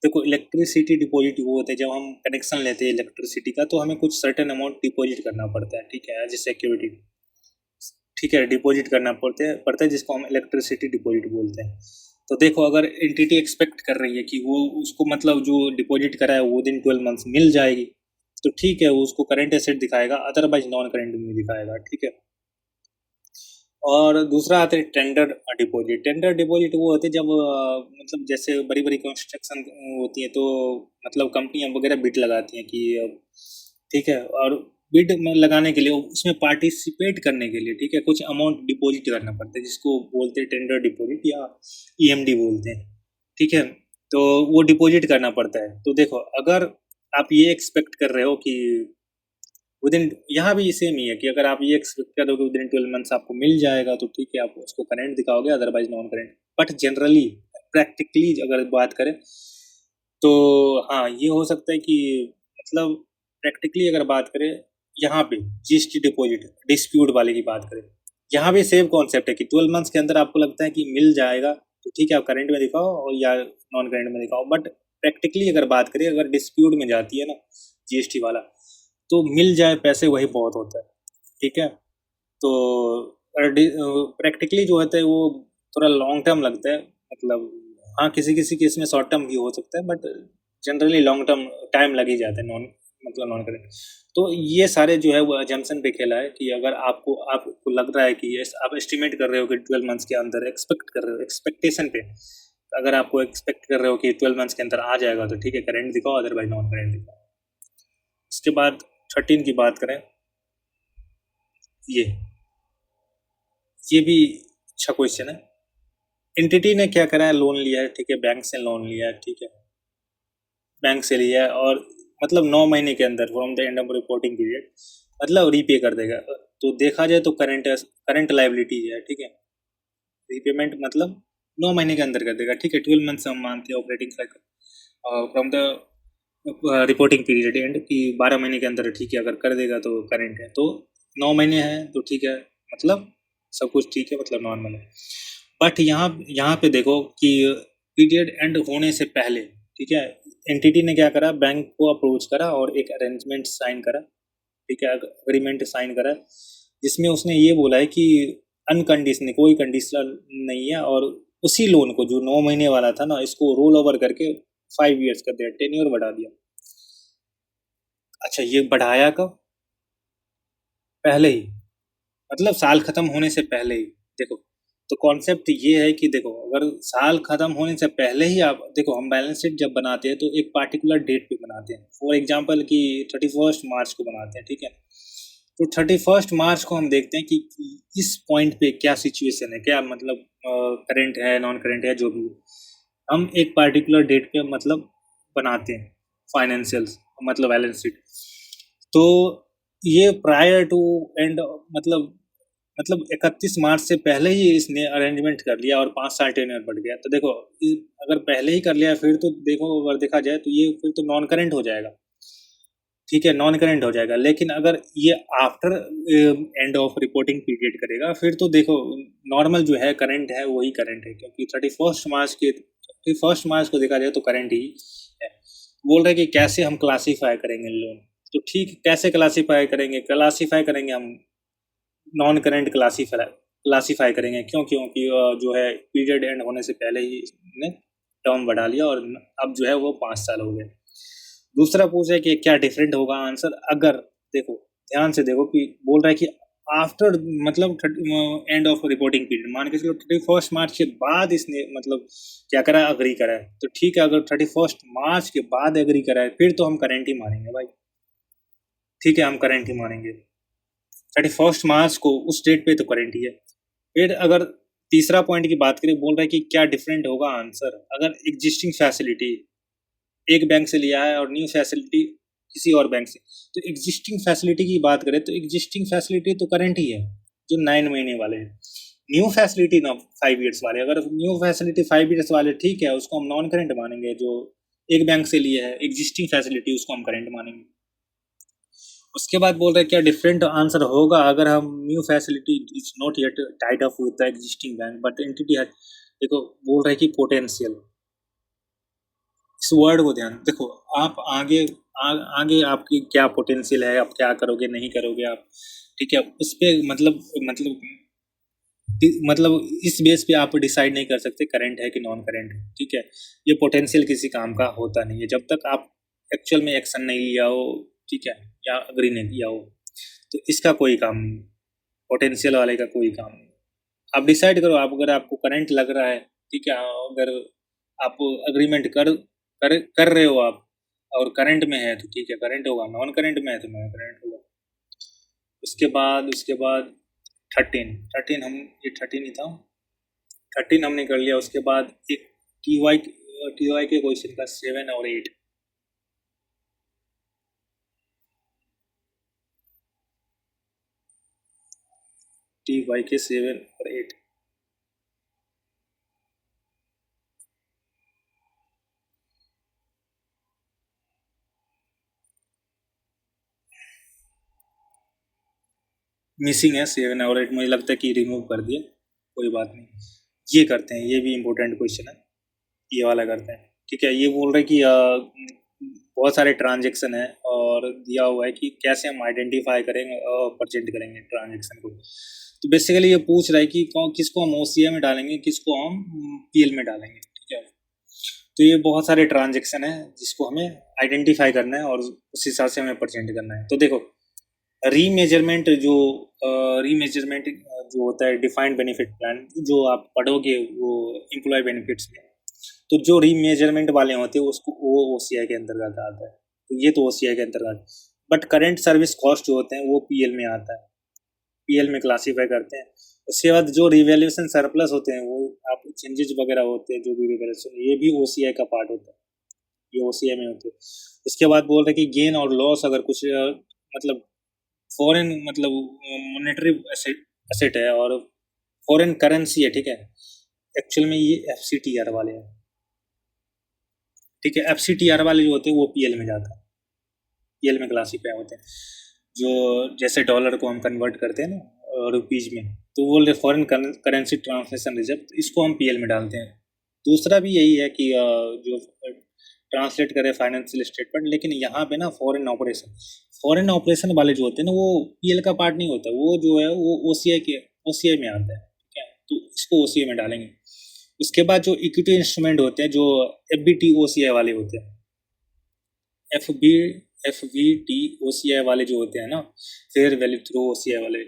देखो इलेक्ट्रिसिटी डिपॉजिट वो होता है जब हम कनेक्शन लेते हैं इलेक्ट्रिसिटी का, तो हमें कुछ सर्टेन अमाउंट डिपॉजिट करना पड़ता है, ठीक है, एज ए सिक्योरिटी, ठीक है, डिपॉजिट करना पड़ता है जिसको हम इलेक्ट्रिसिटी डिपॉजिट बोलते हैं। तो देखो अगर एंटिटी एक्सपेक्ट कर रही है कि वो उसको मतलब जो डिपॉजिट करा है वो विदिन 12 मंथ्स मिल जाएगी, तो ठीक है, वो उसको करंट एसेट दिखाएगा, अदरवाइज नॉन करंट में दिखाएगा, ठीक है। और दूसरा आता है टेंडर डिपॉजिट। टेंडर डिपॉजिट वो होते हैं जब मतलब जैसे बड़ी बड़ी कंस्ट्रक्शन होती है, तो मतलब कंपनियां वगैरह बिड लगाती हैं कि ठीक है, और बिड में लगाने के लिए उसमें पार्टिसिपेट करने के लिए, ठीक है, कुछ अमाउंट डिपॉजिट करना पड़ता है जिसको बोलते हैं टेंडर डिपॉजिट या ईएमडी बोलते हैं, ठीक है। तो वो डिपॉजिट करना पड़ता है। तो देखो अगर आप ये एक्सपेक्ट कर रहे हो कि विदिन, यहाँ भी सेम ही है कि अगर आप ये एक्सपेक्ट करोगे विदिन 12 मंथ्स आपको मिल जाएगा, तो ठीक है, आप उसको करंट दिखाओगे, otherwise non current. But generally practically अगर बात करें तो हाँ, ये हो सकता है कि मतलब प्रैक्टिकली अगर बात करें, यहाँ पे जीएसटी डिपॉजिट डिस्प्यूट वाले की बात करें, यहाँ भी सेम कॉन्सेप्ट है कि 12 मंथ्स के अंदर आपको लगता है कि मिल जाएगा, तो ठीक है, आप करंट में दिखाओ और या नॉन करंट में दिखाओ। बट प्रैक्टिकली अगर बात करें, अगर डिस्प्यूट में जाती है ना जीएसटी वाला, तो मिल जाए पैसे वही बहुत होता है, ठीक है। तो प्रैक्टिकली जो होता है वो थोड़ा लॉन्ग टर्म लगता है, मतलब हाँ, किसी किसी केस में शॉर्ट टर्म भी हो सकता है, but generally long term time लग ही जाता है नॉन करेंट। तो ये सारे जो है वो अजम्पशन पे खेला है कि अगर आपको लग रहा है कि आप एस्टिमेट कर रहे हो कि 12 मंथ्स के अंदर एक्सपेक्ट कर रहे हो, एक्सपेक्टेशन पे अगर आपको एक्सपेक्ट कर रहे हो कि 12 मंथ्स के अंदर आ जाएगा, तो ठीक है, करंट दिखाओ, अदरवाइज नॉन करंट दिखाओ। उसके बाद 13 की बात करें, ये भी अच्छा क्वेश्चन है। एंटिटी ने क्या करा है, लोन लिया है, ठीक है, बैंक से लोन लिया है, ठीक है, बैंक से लिया है, और मतलब 9 महीने के अंदर from the end of reporting period मतलब रीपे कर देगा। तो देखा जाए तो करंट लाइबिलिटी है, ठीक है, रीपेमेंट मतलब 9 महीने के अंदर कर देगा, ठीक है। 12 मंथ्स हम मानते हैं operating cycle from the reporting period and कि 12 महीने के अंदर, ठीक है, अगर कर देगा तो करंट है। तो 9 महीने है तो ठीक है, मतलब सब कुछ ठीक है, मतलब नॉर्मल है। बट यहाँ पे देखो कि पीरियड एंड होने से पहले, ठीक है, एंटिटी ने क्या करा, बैंक को अप्रोच करा और एक अरेंजमेंट साइन करा, ठीक है, अग्रीमेंट साइन करा, जिसमें उसने ये बोला है कि अनकंडीशनल, कोई कंडीशनल नहीं है, और उसी लोन को जो 9 महीने वाला था ना, इसको रोल ओवर करके 5 ईयर्स कर दिया, 10 ईयर बढ़ा दिया। अच्छा, ये बढ़ाया कब? पहले ही, मतलब साल खत्म होने से पहले ही। देखो, तो कॉन्सेप्ट ये है कि देखो अगर साल खत्म होने से पहले ही आप देखो, हम बैलेंस शीट जब बनाते हैं तो एक पार्टिकुलर डेट पे बनाते हैं, फॉर एग्जांपल कि 31 मार्च को बनाते हैं, ठीक है। तो 31 मार्च को हम देखते हैं कि इस पॉइंट पे क्या सिचुएशन है, क्या मतलब करंट है, नॉन करंट है, जो भी हम एक पार्टिकुलर डेट पे मतलब बनाते हैं फाइनेंशियल्स, मतलब बैलेंस शीट। तो ये प्रायर टू एंड मतलब 31 मार्च से पहले ही इसने अरेंजमेंट कर लिया और 5 साल टेन्योर बढ़ गया। तो देखो अगर पहले ही कर लिया, फिर तो देखो अगर देखा जाए तो ये फिर तो नॉन करेंट हो जाएगा, ठीक है, नॉन करेंट हो जाएगा। लेकिन अगर ये after end of reporting period करेगा, फिर तो देखो नॉर्मल जो है करंट है वही करंट है, क्योंकि 31 मार्च को देखा जाए तो करंट ही है। बोल रहे कि कैसे हम क्लासीफाई करेंगे लोन, तो ठीक, कैसे क्लासीफाई करेंगे हम नॉन करंट क्लासीफाई करेंगे। क्योंकि जो है पीरियड एंड होने से पहले ही ने टर्म बढ़ा लिया और अब जो है वो 5 साल हो गए। दूसरा पूछ है कि क्या डिफरेंट होगा आंसर, अगर देखो ध्यान से देखो कि बोल रहा है कि आफ्टर मतलब एंड ऑफ रिपोर्टिंग पीरियड, मान के चलो 31 मार्च के बाद इसने मतलब क्या करा, अग्री करा है, तो ठीक है, अगर 31 मार्च के बाद एग्री करा है, फिर तो हम करेंट ही मानेंगे भाई, ठीक है, हम करेंट ही मानेंगे। 31 मार्च को उस डेट पे तो करेंट ही है। फिर अगर तीसरा पॉइंट की बात करें, बोल रहा है कि क्या डिफरेंट होगा आंसर, अगर एग्जिस्टिंग फैसिलिटी एक बैंक से लिया है और न्यू फैसिलिटी किसी और बैंक से, तो एग्जिस्टिंग फैसिलिटी की बात करें तो एग्जिस्टिंग फैसिलिटी तो करंट ही है, जो 9 महीने वाले हैं। न्यू फैसिलिटी ना 5 ईयर्स वाले, अगर न्यू फैसिलिटी 5 ईयर्स वाले, ठीक है, उसको हम नॉन करंट मानेंगे। जो एक बैंक से लिए है एग्जिस्टिंग फैसिलिटी, उसको हम करंट मानेंगे। उसके बाद बोल रहे हैं क्या डिफरेंट आंसर होगा अगर हम new facility is not yet tied up with the existing bank but entity है, देखो बोल रहा है कि पोटेंशियल, इस वर्ड को ध्यान देखो। आप आगे आपकी क्या पोटेंशियल है, आप क्या करोगे नहीं करोगे आप, ठीक है, उस पे मतलब इस बेस पे आप डिसाइड नहीं कर सकते करंट है कि नॉन करंट है, ठीक है। ये पोटेंशियल किसी काम का होता नहीं है जब तक आप एक्चुअल में एक्शन नहीं लिया हो, ठीक है, या अग्री नहीं किया हो, तो इसका कोई काम नहीं, पोटेंशियल वाले का कोई काम नहीं। आप डिसाइड करो, आप अगर आपको करंट लग रहा है, ठीक है, अगर आप अग्रीमेंट कर रहे हो आप, और करंट में है तो ठीक है करंट होगा, नॉन करंट में है तो नॉन करंट होगा। उसके बाद 13 हम, ये 13 ही था, 13 हमने कर लिया। उसके बाद एक टी वाई के क्वेश्चन का 7 और 8, टी वाई के 7 और 8। मिसिंग है 7 और 8, मुझे लगता है कि रिमूव कर दिए, कोई बात नहीं। ये करते हैं, ये भी इम्पोर्टेंट क्वेश्चन है, ये वाला करते हैं, ठीक है। ये बोल रहे कि बहुत सारे ट्रांजेक्शन है और दिया हुआ है कि कैसे हम आइडेंटिफाई करेंगे और प्रेजेंट करेंगे ट्रांजेक्शन को। तो बेसिकली ये पूछ रहा है कि किसको हम ओसीए में डालेंगे, किसको हम पीएल में डालेंगे, ठीक है। तो ये बहुत सारे ट्रांजेक्शन है जिसको हमें आइडेंटिफाई करना है और उस हिसाब से हमें प्रेजेंट करना है। तो देखो रीमेजरमेंट जो होता है डिफाइंड बेनिफिट प्लान, जो आप पढ़ोगे वो एम्प्लॉय बेनिफिट्स में, तो जो रीमेजरमेंट वाले होते हैं उसको वो ओसीआई के अंतर्गत आता है, तो ये तो ओसीआई के अंतर्गत। बट करंट सर्विस कॉस्ट जो होते हैं वो पीएल में आता है, पीएल में क्लासीफाई करते हैं। उसके बाद जो रिवैल्यूएशन सरप्लस होते हैं वो आप चेंजेस वगैरह होते हैं, जो भी रिवैल्यूएशन, ये भी ओसीआई का पार्ट होता है, ये ओसीआई में होते हैं। उसके बाद बोल रहे कि गेन और लॉस अगर कुछ मतलब फॉरेन मतलब मॉनेटरी एसेट है और फॉरेन करेंसी है, ठीक है, एक्चुअल में ये एफसीटीआर वाले हैं, ठीक है। एफसीटीआर वाले जो होते हैं वो पीएल में जाता है, पीएल में क्लासीफाई होते हैं। जो जैसे डॉलर को हम कन्वर्ट करते हैं ना रुपीज में, तो वो फॉरेन करेंसी ट्रांसलेशन रिजर्व, तो इसको हम पीएल में डालते हैं। दूसरा भी यही है कि जो ट्रांसलेट करे फाइनेंशियल स्टेटमेंट, लेकिन यहाँ पे ना फॉरेन ऑपरेशन वाले जो होते हैं ना वो पीएल का पार्ट नहीं होता, वो जो है वो ओसीआई में आता है, ठीक है, तो इसको ओसीआई में डालेंगे। उसके बाद जो इक्विटी इंस्ट्रूमेंट होते हैं जो एफबीटी ओसीआई वाले होते हैं, एफ बी टी ओसीआई वाले जो होते हैं ना, फेयर वैल्यू थ्रू ओसीआई वाले,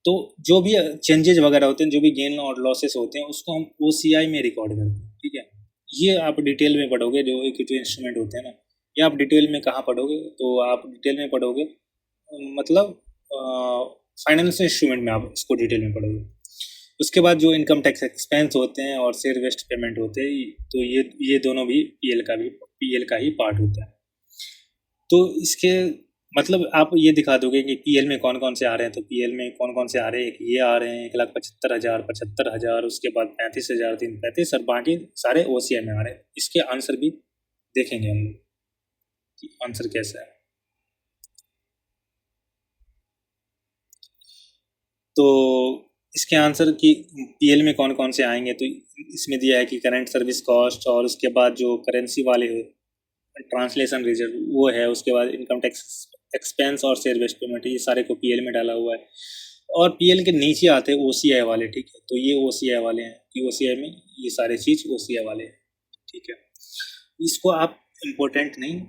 तो जो भी चेंजेस वगैरह होते हैं, जो भी गेन और लॉसेस होते हैं, उसको हम ओसीआई में रिकॉर्ड करते हैं, ठीक है। ये आप डिटेल में पढ़ोगे, जो इक्विटी इंस्ट्रूमेंट होते हैं ना, ये आप डिटेल में कहाँ पढ़ोगे, तो आप डिटेल में पढ़ोगे मतलब फाइनेंशियल इंस्ट्रूमेंट में आप इसको डिटेल में पढ़ोगे। उसके बाद जो इनकम टैक्स एक्सपेंस होते हैं और शेयर वेस्ट पेमेंट होते हैं, तो ये दोनों भी पीएल का ही पार्ट होता है। तो इसके मतलब आप ये दिखा दोगे कि पीएल में कौन कौन से आ रहे हैं, तो पीएल में कौन कौन से आ रहे हैं, ये आ रहे हैं 1,75,000, उसके बाद 35,335, और बाकी सारे ओसीआई में आ रहे हैं। इसके आंसर भी देखेंगे हम लोग कि आंसर कैसा है। तो इसके आंसर की पीएल में कौन कौन से आएंगे, तो इसमें दिया है कि करंट सर्विस कॉस्ट, और उसके बाद जो करेंसी वाले ट्रांसलेशन रिजर्व वो है, उसके बाद इनकम टैक्स एक्सपेंस और शेयर बेस्ड पेमेंट, ये सारे को पीएल में डाला हुआ है। और पीएल के नीचे आते हैं ओसीआई वाले, ठीक है, तो ये ओसीआई वाले हैं कि ओसीआई में ये सारे चीज़ ओसीआई वाले हैं, ठीक है। इसको आप इम्पोर्टेंट नहीं,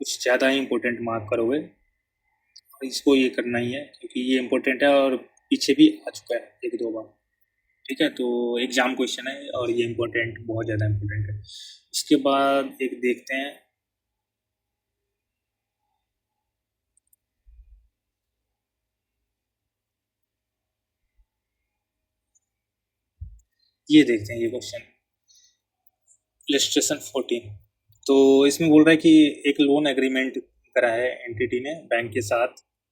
कुछ ज़्यादा ही इम्पोर्टेंट मार्क करोगे, और इसको ये करना ही है क्योंकि ये इम्पोर्टेंट है और पीछे भी आ चुका है 1-2 बार, ठीक है। तो एग्जाम क्वेश्चन है और ये इम्पोर्टेंट, बहुत ज़्यादा इम्पोर्टेंट है। इसके बाद एक देखते हैं, ये देखते हैं ये क्वेश्चन, इलस्ट्रेशन 14। तो इसमें बोल रहा है कि एक लोन एग्रीमेंट करा है एंटिटी ने बैंक के साथ,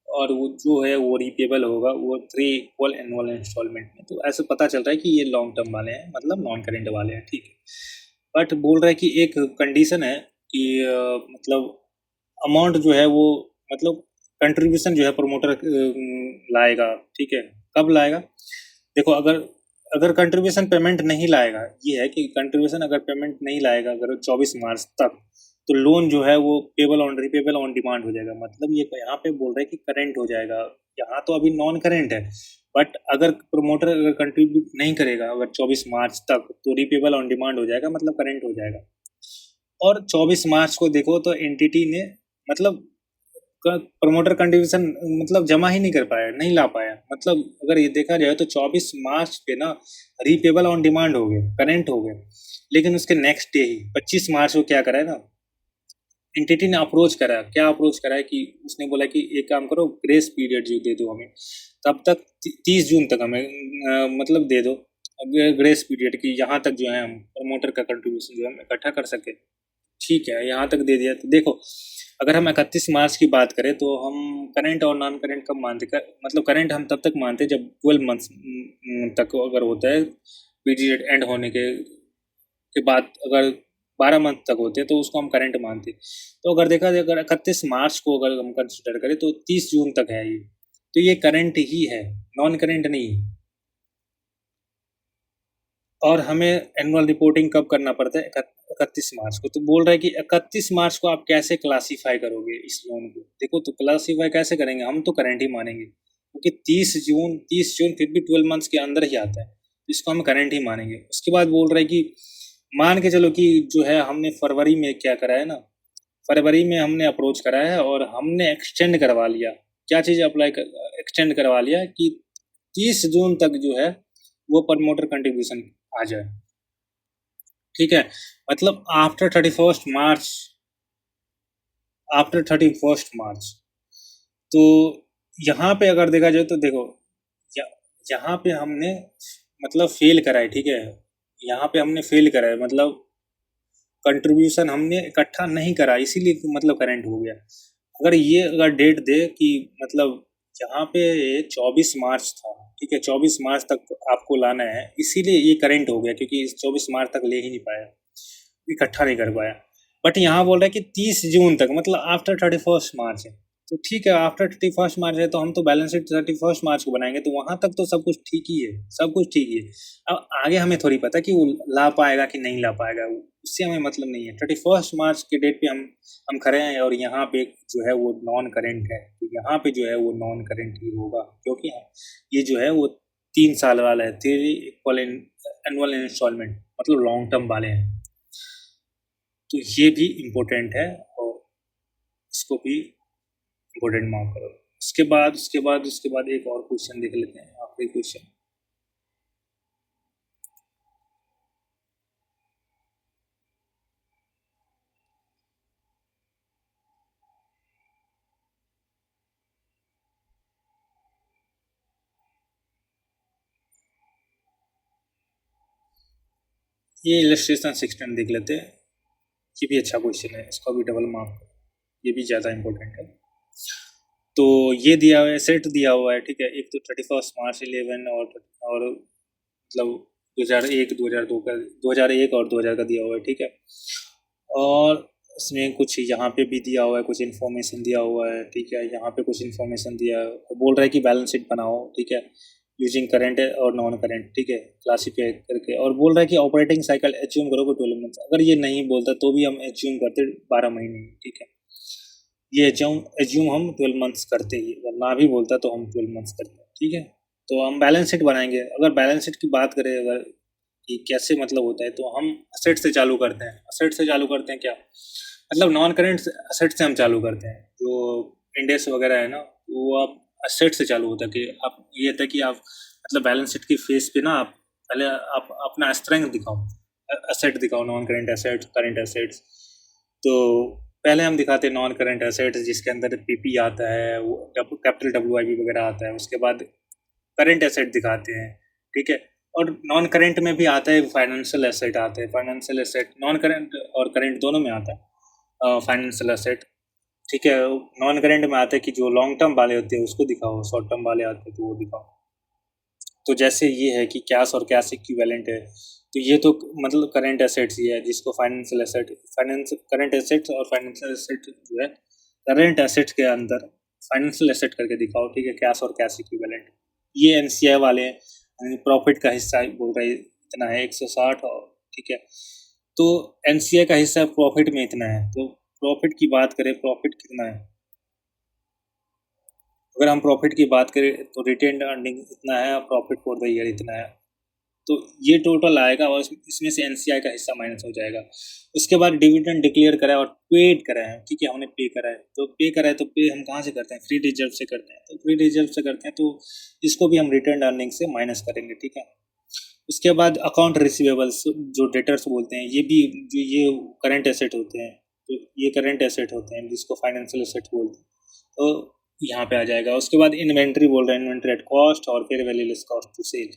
और वो जो है वो रिपेबल होगा वो 3 इक्वल एनुअल इंस्टॉलमेंट में। तो ऐसे पता चल रहा है कि ये लॉन्ग टर्म वाले हैं, मतलब नॉन करेंट वाले हैं, ठीक है। बट बोल रहा है कि एक कंडीशन है कि मतलब अमाउंट जो है वो मतलब कंट्रीब्यूशन जो है प्रमोटर लाएगा, ठीक है। कब लाएगा, देखो अगर अगर कंट्रीब्यूशन पेमेंट नहीं लाएगा, ये है कि कंट्रीब्यूशन अगर पेमेंट नहीं लाएगा अगर 24 मार्च तक, तो लोन जो है वो रिपेबल ऑन डिमांड हो जाएगा। मतलब ये यहाँ पे बोल रहे हैं कि करंट हो जाएगा, यहाँ तो अभी नॉन करंट है, बट अगर प्रमोटर अगर कंट्रीब्यूट नहीं करेगा अगर 24 मार्च तक, तो रिपेबल ऑन डिमांड हो जाएगा, मतलब करंट हो जाएगा। और 24 मार्च को देखो तो एंटिटी ने मतलब प्रमोटर कंट्रीब्यूशन मतलब जमा ही नहीं कर पाया, नहीं ला पाया। मतलब अगर ये देखा जाए तो 24 मार्च पे ना रीपेबल ऑन डिमांड हो गए, करेंट हो गए, लेकिन उसके नेक्स्ट डे ही 25 मार्च को क्या करा है ना, एंटिटी ने अप्रोच करा। क्या अप्रोच करा है कि उसने बोला कि एक काम करो, ग्रेस पीरियड जो दे दो हमें, तब तक 30 जून तक हमें मतलब दे दो ग्रेस पीरियड की, यहाँ तक जो है हम प्रमोटर का कंट्रीब्यूशन जो है हम इकट्ठा कर सके। ठीक है, यहाँ तक दे दिया। तो देखो अगर हम 31 मार्च की बात करें तो हम करंट और नॉन करंट कब मानते मतलब करंट हम तब तक मानते जब 12 मंथ्स तक अगर होता है पीरियड एंड होने के बाद, अगर 12 मंथ तक होते हैं तो उसको हम करंट मानते। तो अगर देखा जाए अगर 31 मार्च को अगर हम कंसिडर करें तो 30 जून तक है ये, तो ये करंट ही है, नॉन करंट नहीं। और हमें एनुअल रिपोर्टिंग कब करना पड़ता है? 31 मार्च को। तो बोल रहा है कि 31 मार्च को आप कैसे क्लासीफाई करोगे इस लोन को? देखो तो क्लासीफाई कैसे करेंगे, हम तो करंट ही मानेंगे, क्योंकि 30 जून फिर भी 12 मंथ्स के अंदर ही आता है, इसको हम करंट ही मानेंगे। उसके बाद बोल रहा है कि मान के चलो कि जो है हमने फरवरी में क्या करा है ना, फरवरी में हमने अप्रोच करा है और हमने एक्सटेंड करवा लिया। क्या चीज़ अप्लाई एक्सटेंड करवा लिया कि 30 जून तक जो है वो प्रमोटर कंट्रीब्यूशन आ जाए। ठीक है, मतलब आफ्टर 31 मार्च। तो यहाँ पे अगर देखा जाए तो देखो यहाँ पे हमने मतलब फेल करा है। ठीक है, यहाँ पे हमने फेल करा है, मतलब कंट्रीब्यूशन हमने इकट्ठा नहीं करा, इसीलिए मतलब करंट हो गया। अगर ये अगर डेट दे कि मतलब यहाँ पे 24 मार्च था, ठीक है, 24 मार्च तक आपको लाना है, इसीलिए ये करंट हो गया, क्योंकि इस 24 मार्च तक ले ही नहीं पाया, इकट्ठा नहीं कर पाया। बट यहाँ बोल रहा है कि 30 जून तक, मतलब आफ्टर 31 मार्च है। तो ठीक है, आफ्टर 31 मार्च है तो हम तो बैलेंस शीट 31 मार्च को बनाएंगे, तो वहां तक तो सब कुछ ठीक ही है, सब कुछ ठीक ही है। अब आगे हमें थोड़ी पता कि वो ला पाएगा कि नहीं ला पाएगा, उससे हमें मतलब नहीं है। 31 मार्च के डेट पे हम खड़े हैं और यहाँ पे जो है वो नॉन करेंट है, तो यहाँ पे जो है वो नॉन करेंट ही होगा, क्योंकि ये जो है वो 3 साल वाला है, 3 एनुअल इंस्टॉलमेंट, मतलब लॉन्ग टर्म वाले हैं। तो ये भी इम्पोर्टेंट है और इसको भी इम्पोर्टेंट मार्क करो। उसके बाद एक और क्वेश्चन देख लेते हैं, आखिरी क्वेश्चन। ये इलस्ट्रेशन 16 देख लेते हैं, ये भी अच्छा क्वेश्चन है, इसका भी डबल मार्क, ये भी ज़्यादा इम्पोर्टेंट है। तो ये दिया हुआ है, सेट दिया हुआ है, ठीक है, एक तो 31 मार्च 11 और मतलब 2001 2002 का, 2001 और 2000 का दिया हुआ है, ठीक है। और इसमें कुछ यहाँ पे भी दिया हुआ है, कुछ इन्फॉर्मेशन दिया हुआ है, ठीक है, यहाँ पे कुछ इन्फॉर्मेशन दिया है, बोल रहा है कि बैलेंस शीट बनाओ, ठीक है, यूजिंग करंट और नॉन करंट, ठीक है, क्लासीफाई करके। और बोल रहा है कि ऑपरेटिंग साइकिल एज्यूम करोगे 12 मंथ्स। अगर ये नहीं बोलता तो भी हम एज्यूम करते 12 महीने, ठीक है, ये एज्यूम हम 12 मंथ्स करते ही, अगर ना भी बोलता तो हम 12 मंथ्स करते हैं, ठीक है। तो हम बैलेंस शीट बनाएंगे। अगर बैलेंस शीट की बात करें अगर कि कैसे मतलब होता है, तो हम असेट से चालू करते हैं। असेट से चालू करते हैं क्या, मतलब नॉन करेंट असेट से हम चालू करते हैं। जो इंडेक्स वगैरह है ना, वो आप असेट से चालू होता है कि आप ये था कि आप मतलब बैलेंस शीट की फेस पे ना आप पहले आप अपना स्ट्रेंथ दिखाओ, असेट दिखाओ, non current assets, current assets. तो पहले हम दिखाते हैं नॉन करेंट एसेट्स, जिसके अंदर पीपी आता है, वो कैपिटल डब्ल्यूआईपी वगैरह आता है। उसके बाद करेंट एसेट दिखाते हैं, ठीक है। और नॉन करेंट में भी आता है फाइनेंशियल एसेट आता है, फाइनेंशियल एसेट नॉन करेंट और करेंट दोनों में आता है फाइनेंशियल एसेट, ठीक है। नॉन करेंट में आता है कि जो लॉन्ग टर्म वाले होते हैं उसको दिखाओ, शॉर्ट टर्म वाले आते हैं तो वो दिखाओ। तो जैसे ये है कि कैश और कैश इक्विवेलेंट है, तो ये तो मतलब करेंट एसेट्स ही है, जिसको फाइनेंशियल एसेट, करेंट एसेट्स और फाइनेंशियल एसेट जो है करेंट एसेट्स के अंदर फाइनेंशियल एसेट करके दिखाओ, ठीक है, कैश और कैश इक्विवेलेंट। ये एनसीआई वाले हैं। प्रॉफिट का हिस्सा बोल रहा है इतना है 160, और ठीक है, तो एनसीआई का हिस्सा प्रॉफिट में इतना है। तो प्रॉफिट की बात करें, प्रॉफिट कितना है, अगर हम प्रॉफिट की बात करें तो रिटेन्ड अर्निंग इतना है, प्रॉफिट फॉर द ईयर इतना है, तो ये टोटल आएगा और इसमें से एनसीआई का हिस्सा माइनस हो जाएगा। उसके बाद डिविडेंड डिक्लेयर करा है और पेड करा है, ठीक है, हमने पे करा है, तो पे करा है, तो पे हम कहाँ से करते हैं, फ्री रिजर्व से करते हैं, तो फ्री रिजर्व से करते हैं, तो इसको भी हम रिटर्न अर्निंग से माइनस करेंगे, ठीक है। उसके बाद अकाउंट रिसीवेबल्स, जो डेटर्स बोलते हैं, ये भी जो ये करंट एसेट होते हैं, तो ये करंट एसेट होते हैं जिसको फाइनेंशियल एसेट बोलते हैं, तो यहाँ पे आ जाएगा। उसके बाद इन्वेंट्री बोल रहे हैं, इन्वेंट्री एट कॉस्ट और फिर value less cost to sell,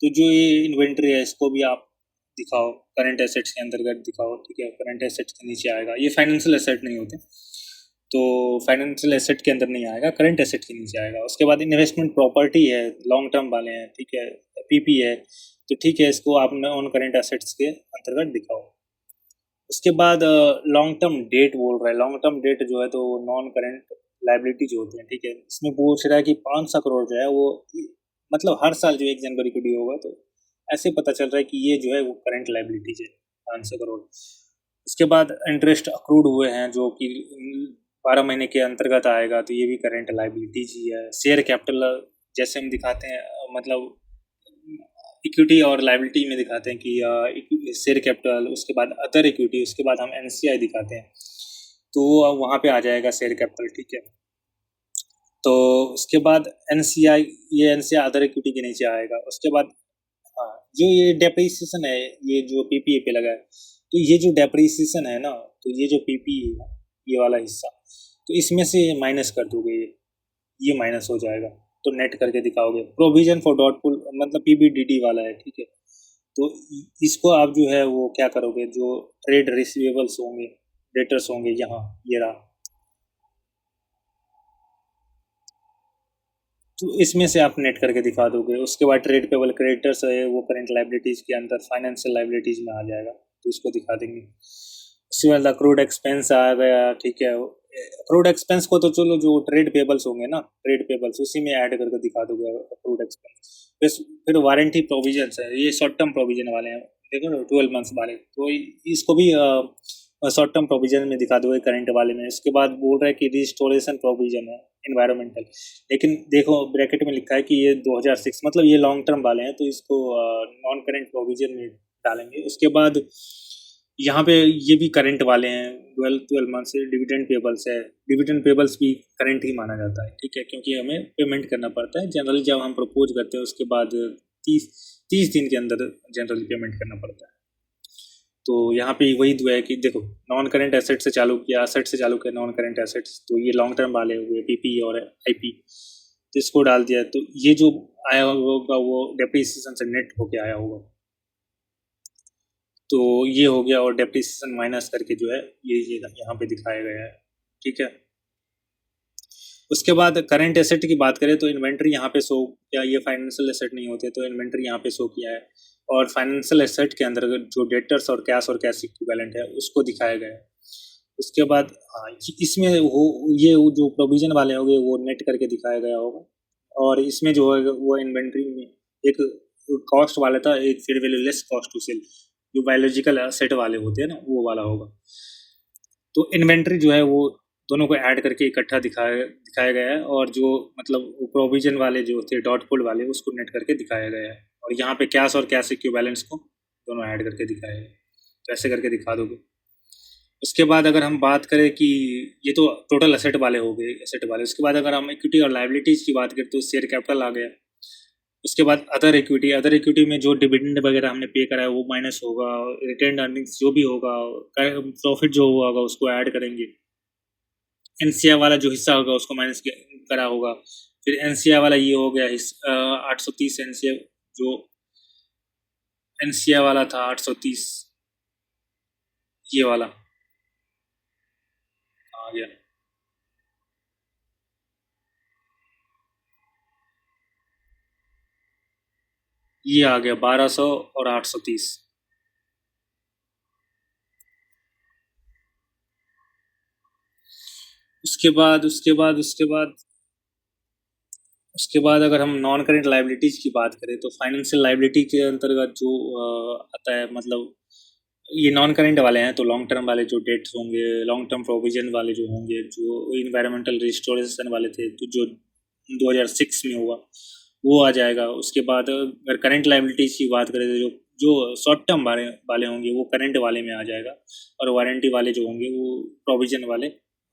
तो जो ये इन्वेंट्री है इसको भी आप दिखाओ, करंट एसेट्स के अंतर्गत दिखाओ, ठीक है, करंट एसेट्स के नीचे आएगा, ये फाइनेंशियल एसेट नहीं होते, तो फाइनेंशियल एसेट के अंदर नहीं आएगा, करंट एसेट के नीचे आएगा। उसके बाद इन्वेस्टमेंट प्रॉपर्टी है, लॉन्ग टर्म वाले हैं, ठीक है, पीपी है, तो ठीक है, इसको आप ऑन करंट एसेट्स के अंतर्गत दिखाओ। उसके बाद लॉन्ग टर्म डेट बोल रहा है, लॉन्ग टर्म डेट जो है तो नॉन करंट लाइबिलिटी जो होते हैं, ठीक है, इसमें पूछ रहा है कि 500 करोड़ जो है वो मतलब हर साल जो 1 जनवरी को ड्यू होगा, तो ऐसे पता चल रहा है कि ये जो है वो करंट लाइबिलिटीज है, 500 करोड़। उसके बाद इंटरेस्ट अक्रूड हुए हैं जो कि 12 महीने के अंतर्गत आएगा, तो ये भी करंट लाइबिलिटीज ही है। शेयर कैपिटल जैसे हम दिखाते हैं, मतलब इक्विटी और लाइबिलिटी में दिखाते हैं कि शेयर कैपिटल, उसके बाद अदर इक्विटी, उसके बाद हम एनसीआई दिखाते हैं, तो वहाँ पे आ जाएगा शेयर कैपिटल, ठीक है। तो उसके बाद एनसीआई, ये एनसीआई अदर इक्विटी के नीचे आएगा। उसके बाद हाँ, जो ये डेप्रिसिएशन है, ये जो पीपीए पे लगा है, तो ये जो डेप्रिसिएशन है ना, तो ये जो पीपीए है, ये वाला हिस्सा, तो इसमें से माइनस कर दोगे, ये माइनस हो जाएगा, तो नेट करके दिखाओगे। प्रोविजन फॉर डॉटफुल मतलब पीबीडीडी वाला है, ठीक है, तो इसको आप जो है वो क्या करोगे, जो ट्रेड रिसीवेबल्स होंगे, डेटर्स होंगे, यहाँ ये रहा, तो इसमें से आप नेट करके दिखा दोगे। उसके बाद ट्रेड पेबल क्रेडिटर्स है, वो करेंट लाइबिलिटीज के अंदर फाइनेंशियल लाइबिलिटीज में आ जाएगा, तो इसको दिखा देंगे। उसके बाद अक्रूड एक्सपेंस आ गया, ठीक है, अक्रूड एक्सपेंस को तो चलो जो ट्रेड पेबल्स होंगे ना, ट्रेड पेबल्स उसी में ऐड करके दिखा दोगे अक्रूड एक्सपेंस। फिर वारंटी प्रोविजन है, ये शॉर्ट टर्म प्रोविजन वाले हैं, देखो ना 12 मंथ्स वाले, तो इसको भी शॉर्ट टर्म प्रोविजन में दिखा दोगे करंट वाले में। उसके बाद बोल रहा है कि रिस्टोरेशन प्रोविजन है एनवायरमेंटल, लेकिन देखो ब्रैकेट में लिखा है कि ये 2006 मतलब ये लॉन्ग टर्म वाले हैं, तो इसको नॉन करंट प्रोविजन में डालेंगे। उसके बाद यहाँ पे ये भी करंट वाले हैं, 12 मंथ से डिविडेंड पेबल्स है, डिविडेंड पेबल्स भी करंट ही माना जाता है, ठीक है, क्योंकि हमें पेमेंट करना पड़ता है जनरली, जब हम प्रपोज करते हैं उसके बाद 30 दिन के अंदर जनरली पेमेंट करना पड़ता है। तो यहाँ पे वही दुआ है कि देखो, नॉन करंट एसेट से चालू किया, एसेट से चालू किया नॉन करंट एसेट्स, तो ये लॉन्ग टर्म वाले हुए पीपी और आईपी, तो इसको डाल दिया, तो ये जो आया होगा वो डेप्रिसिएशन से नेट होके आया होगा, तो ये हो गया, और डेप्रिसिएशन माइनस करके जो है ये यहाँ पे दिखाया गया है, ठीक है। उसके बाद करंट एसेट की बात करें तो इन्वेंट्री यहाँ पे शो किया, ये फाइनेंशियल एसेट नहीं होते, तो इन्वेंट्री यहाँ पे शो किया है, और फाइनेंशियल एसेट के अंदर जो डेटर्स और कैश इक्विवेलेंट है उसको दिखाया गया है। उसके बाद हाँ, इसमें ये जो प्रोविजन वाले होंगे वो नेट करके दिखाया गया होगा, और इसमें जो है वो इन्वेंट्री में एक कॉस्ट वाला था, एक फिर value less cost to sell, जो बायोलॉजिकल एसेट वाले होते हैं ना, वो वाला होगा। तो इन्वेंट्री जो है वो दोनों को ऐड करके इकट्ठा दिखाया गया है, और जो मतलब प्रोविजन वाले जो थे डॉटफुल वाले उसको नेट करके दिखाया गया है, और यहाँ पे कैश और कैश इक्विवेलेंट्स को दोनों ऐड करके दिखाया है, तो ऐसे करके दिखा दोगे। उसके बाद अगर हम बात करें कि ये तो टोटल एसेट वाले हो गए, एसेट वाले, उसके बाद अगर हम इक्विटी और लाइबिलिटीज की बात करें तो शेयर कैपिटल आ गया। उसके बाद अदर इक्विटी में जो डिविडेंड वगैरह हमने पे करा है वो माइनस होगा, रिटेन्ड अर्निंग्स जो भी होगा, प्रॉफिट जो होगा उसको ऐड करेंगे, एनसीआई वाला जो हिस्सा होगा उसको माइनस करा होगा, फिर एनसीआई वाला ये हो गया 830 एनसीआई, जो एनसीआई वाला था 830, ये वाला आ गया, ये आ गया 1200 और 830। उसके बाद उसके बाद अगर हम नॉन करेंट लाइबिलिटीज़ की बात करें तो फाइनेंशियल लाइबिलिटी के अंतर्गत जो आता है, मतलब ये नॉन करेंट वाले हैं, तो लॉन्ग टर्म वाले जो डेट्स होंगे, लॉन्ग टर्म प्रोविजन वाले जो होंगे, जो इन्वायरमेंटल रिस्टोरेशन वाले थे, तो जो 2006 में हुआ वो आ जाएगा। उसके बाद अगर करंट लाइबिलिटीज़ की बात करें तो जो जो शॉर्ट टर्म वाले वाले होंगे वो करंट वाले में आ जाएगा, और वारंटी वाले जो होंगे वो प्रोविजन वाले,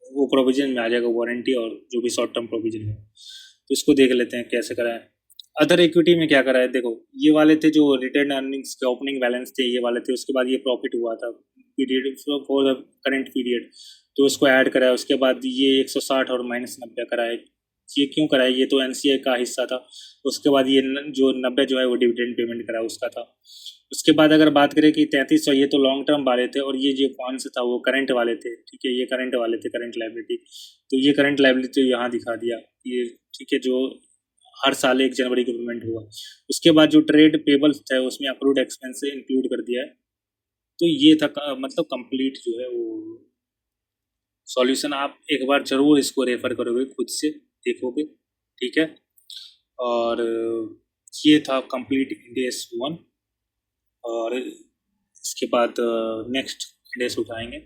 वो प्रोविजन में आ जाएगा, वारंटी और जो भी शॉर्ट टर्म प्रोविजन है। तो इसको देख लेते हैं कैसे करा है। अदर इक्विटी में क्या करा है, देखो ये वाले थे जो रिटर्न अर्निंग्स के ओपनिंग बैलेंस थे, ये वाले थे। उसके बाद ये प्रॉफिट हुआ था period for the current period, तो इसको ऐड करा है। उसके बाद ये 160 और -90 करा है। ये क्यों करा है, ये तो एनसीआई का हिस्सा था। उसके बाद ये जो 90 जो है वो डिविडेंड पेमेंट करा उसका था। उसके बाद अगर बात करें कि 3300, ये तो लॉन्ग टर्म वाले थे, और ये जो कौन से था वो करंट वाले थे, ठीक है, ये करंट वाले थे, करंट लाइबिलिटी। तो ये करंट लाइबिलिटी यहाँ दिखा दिया ये, ठीक है, जो हर साल 1 जनवरी को पेमेंट हुआ। उसके बाद जो ट्रेड पेबल्स है उसमें अक्रूड एक्सपेंस से इंक्लूड कर दिया है। तो ये था मतलब कंप्लीट जो है वो सॉल्यूशन। आप एक बार ज़रूर इसको रेफर करोगे, खुद से देखोगे, ठीक है। और ये था कंप्लीट इंडेस 1, और इसके बाद नेक्स्ट इंडेस उठाएंगे,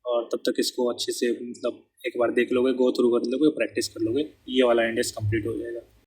और तब तक इसको अच्छे से मतलब एक बार देख लोगे, गो थ्रू कर लोगे, प्रैक्टिस कर लोगे, ये वाला इंडेस कंप्लीट हो जाएगा।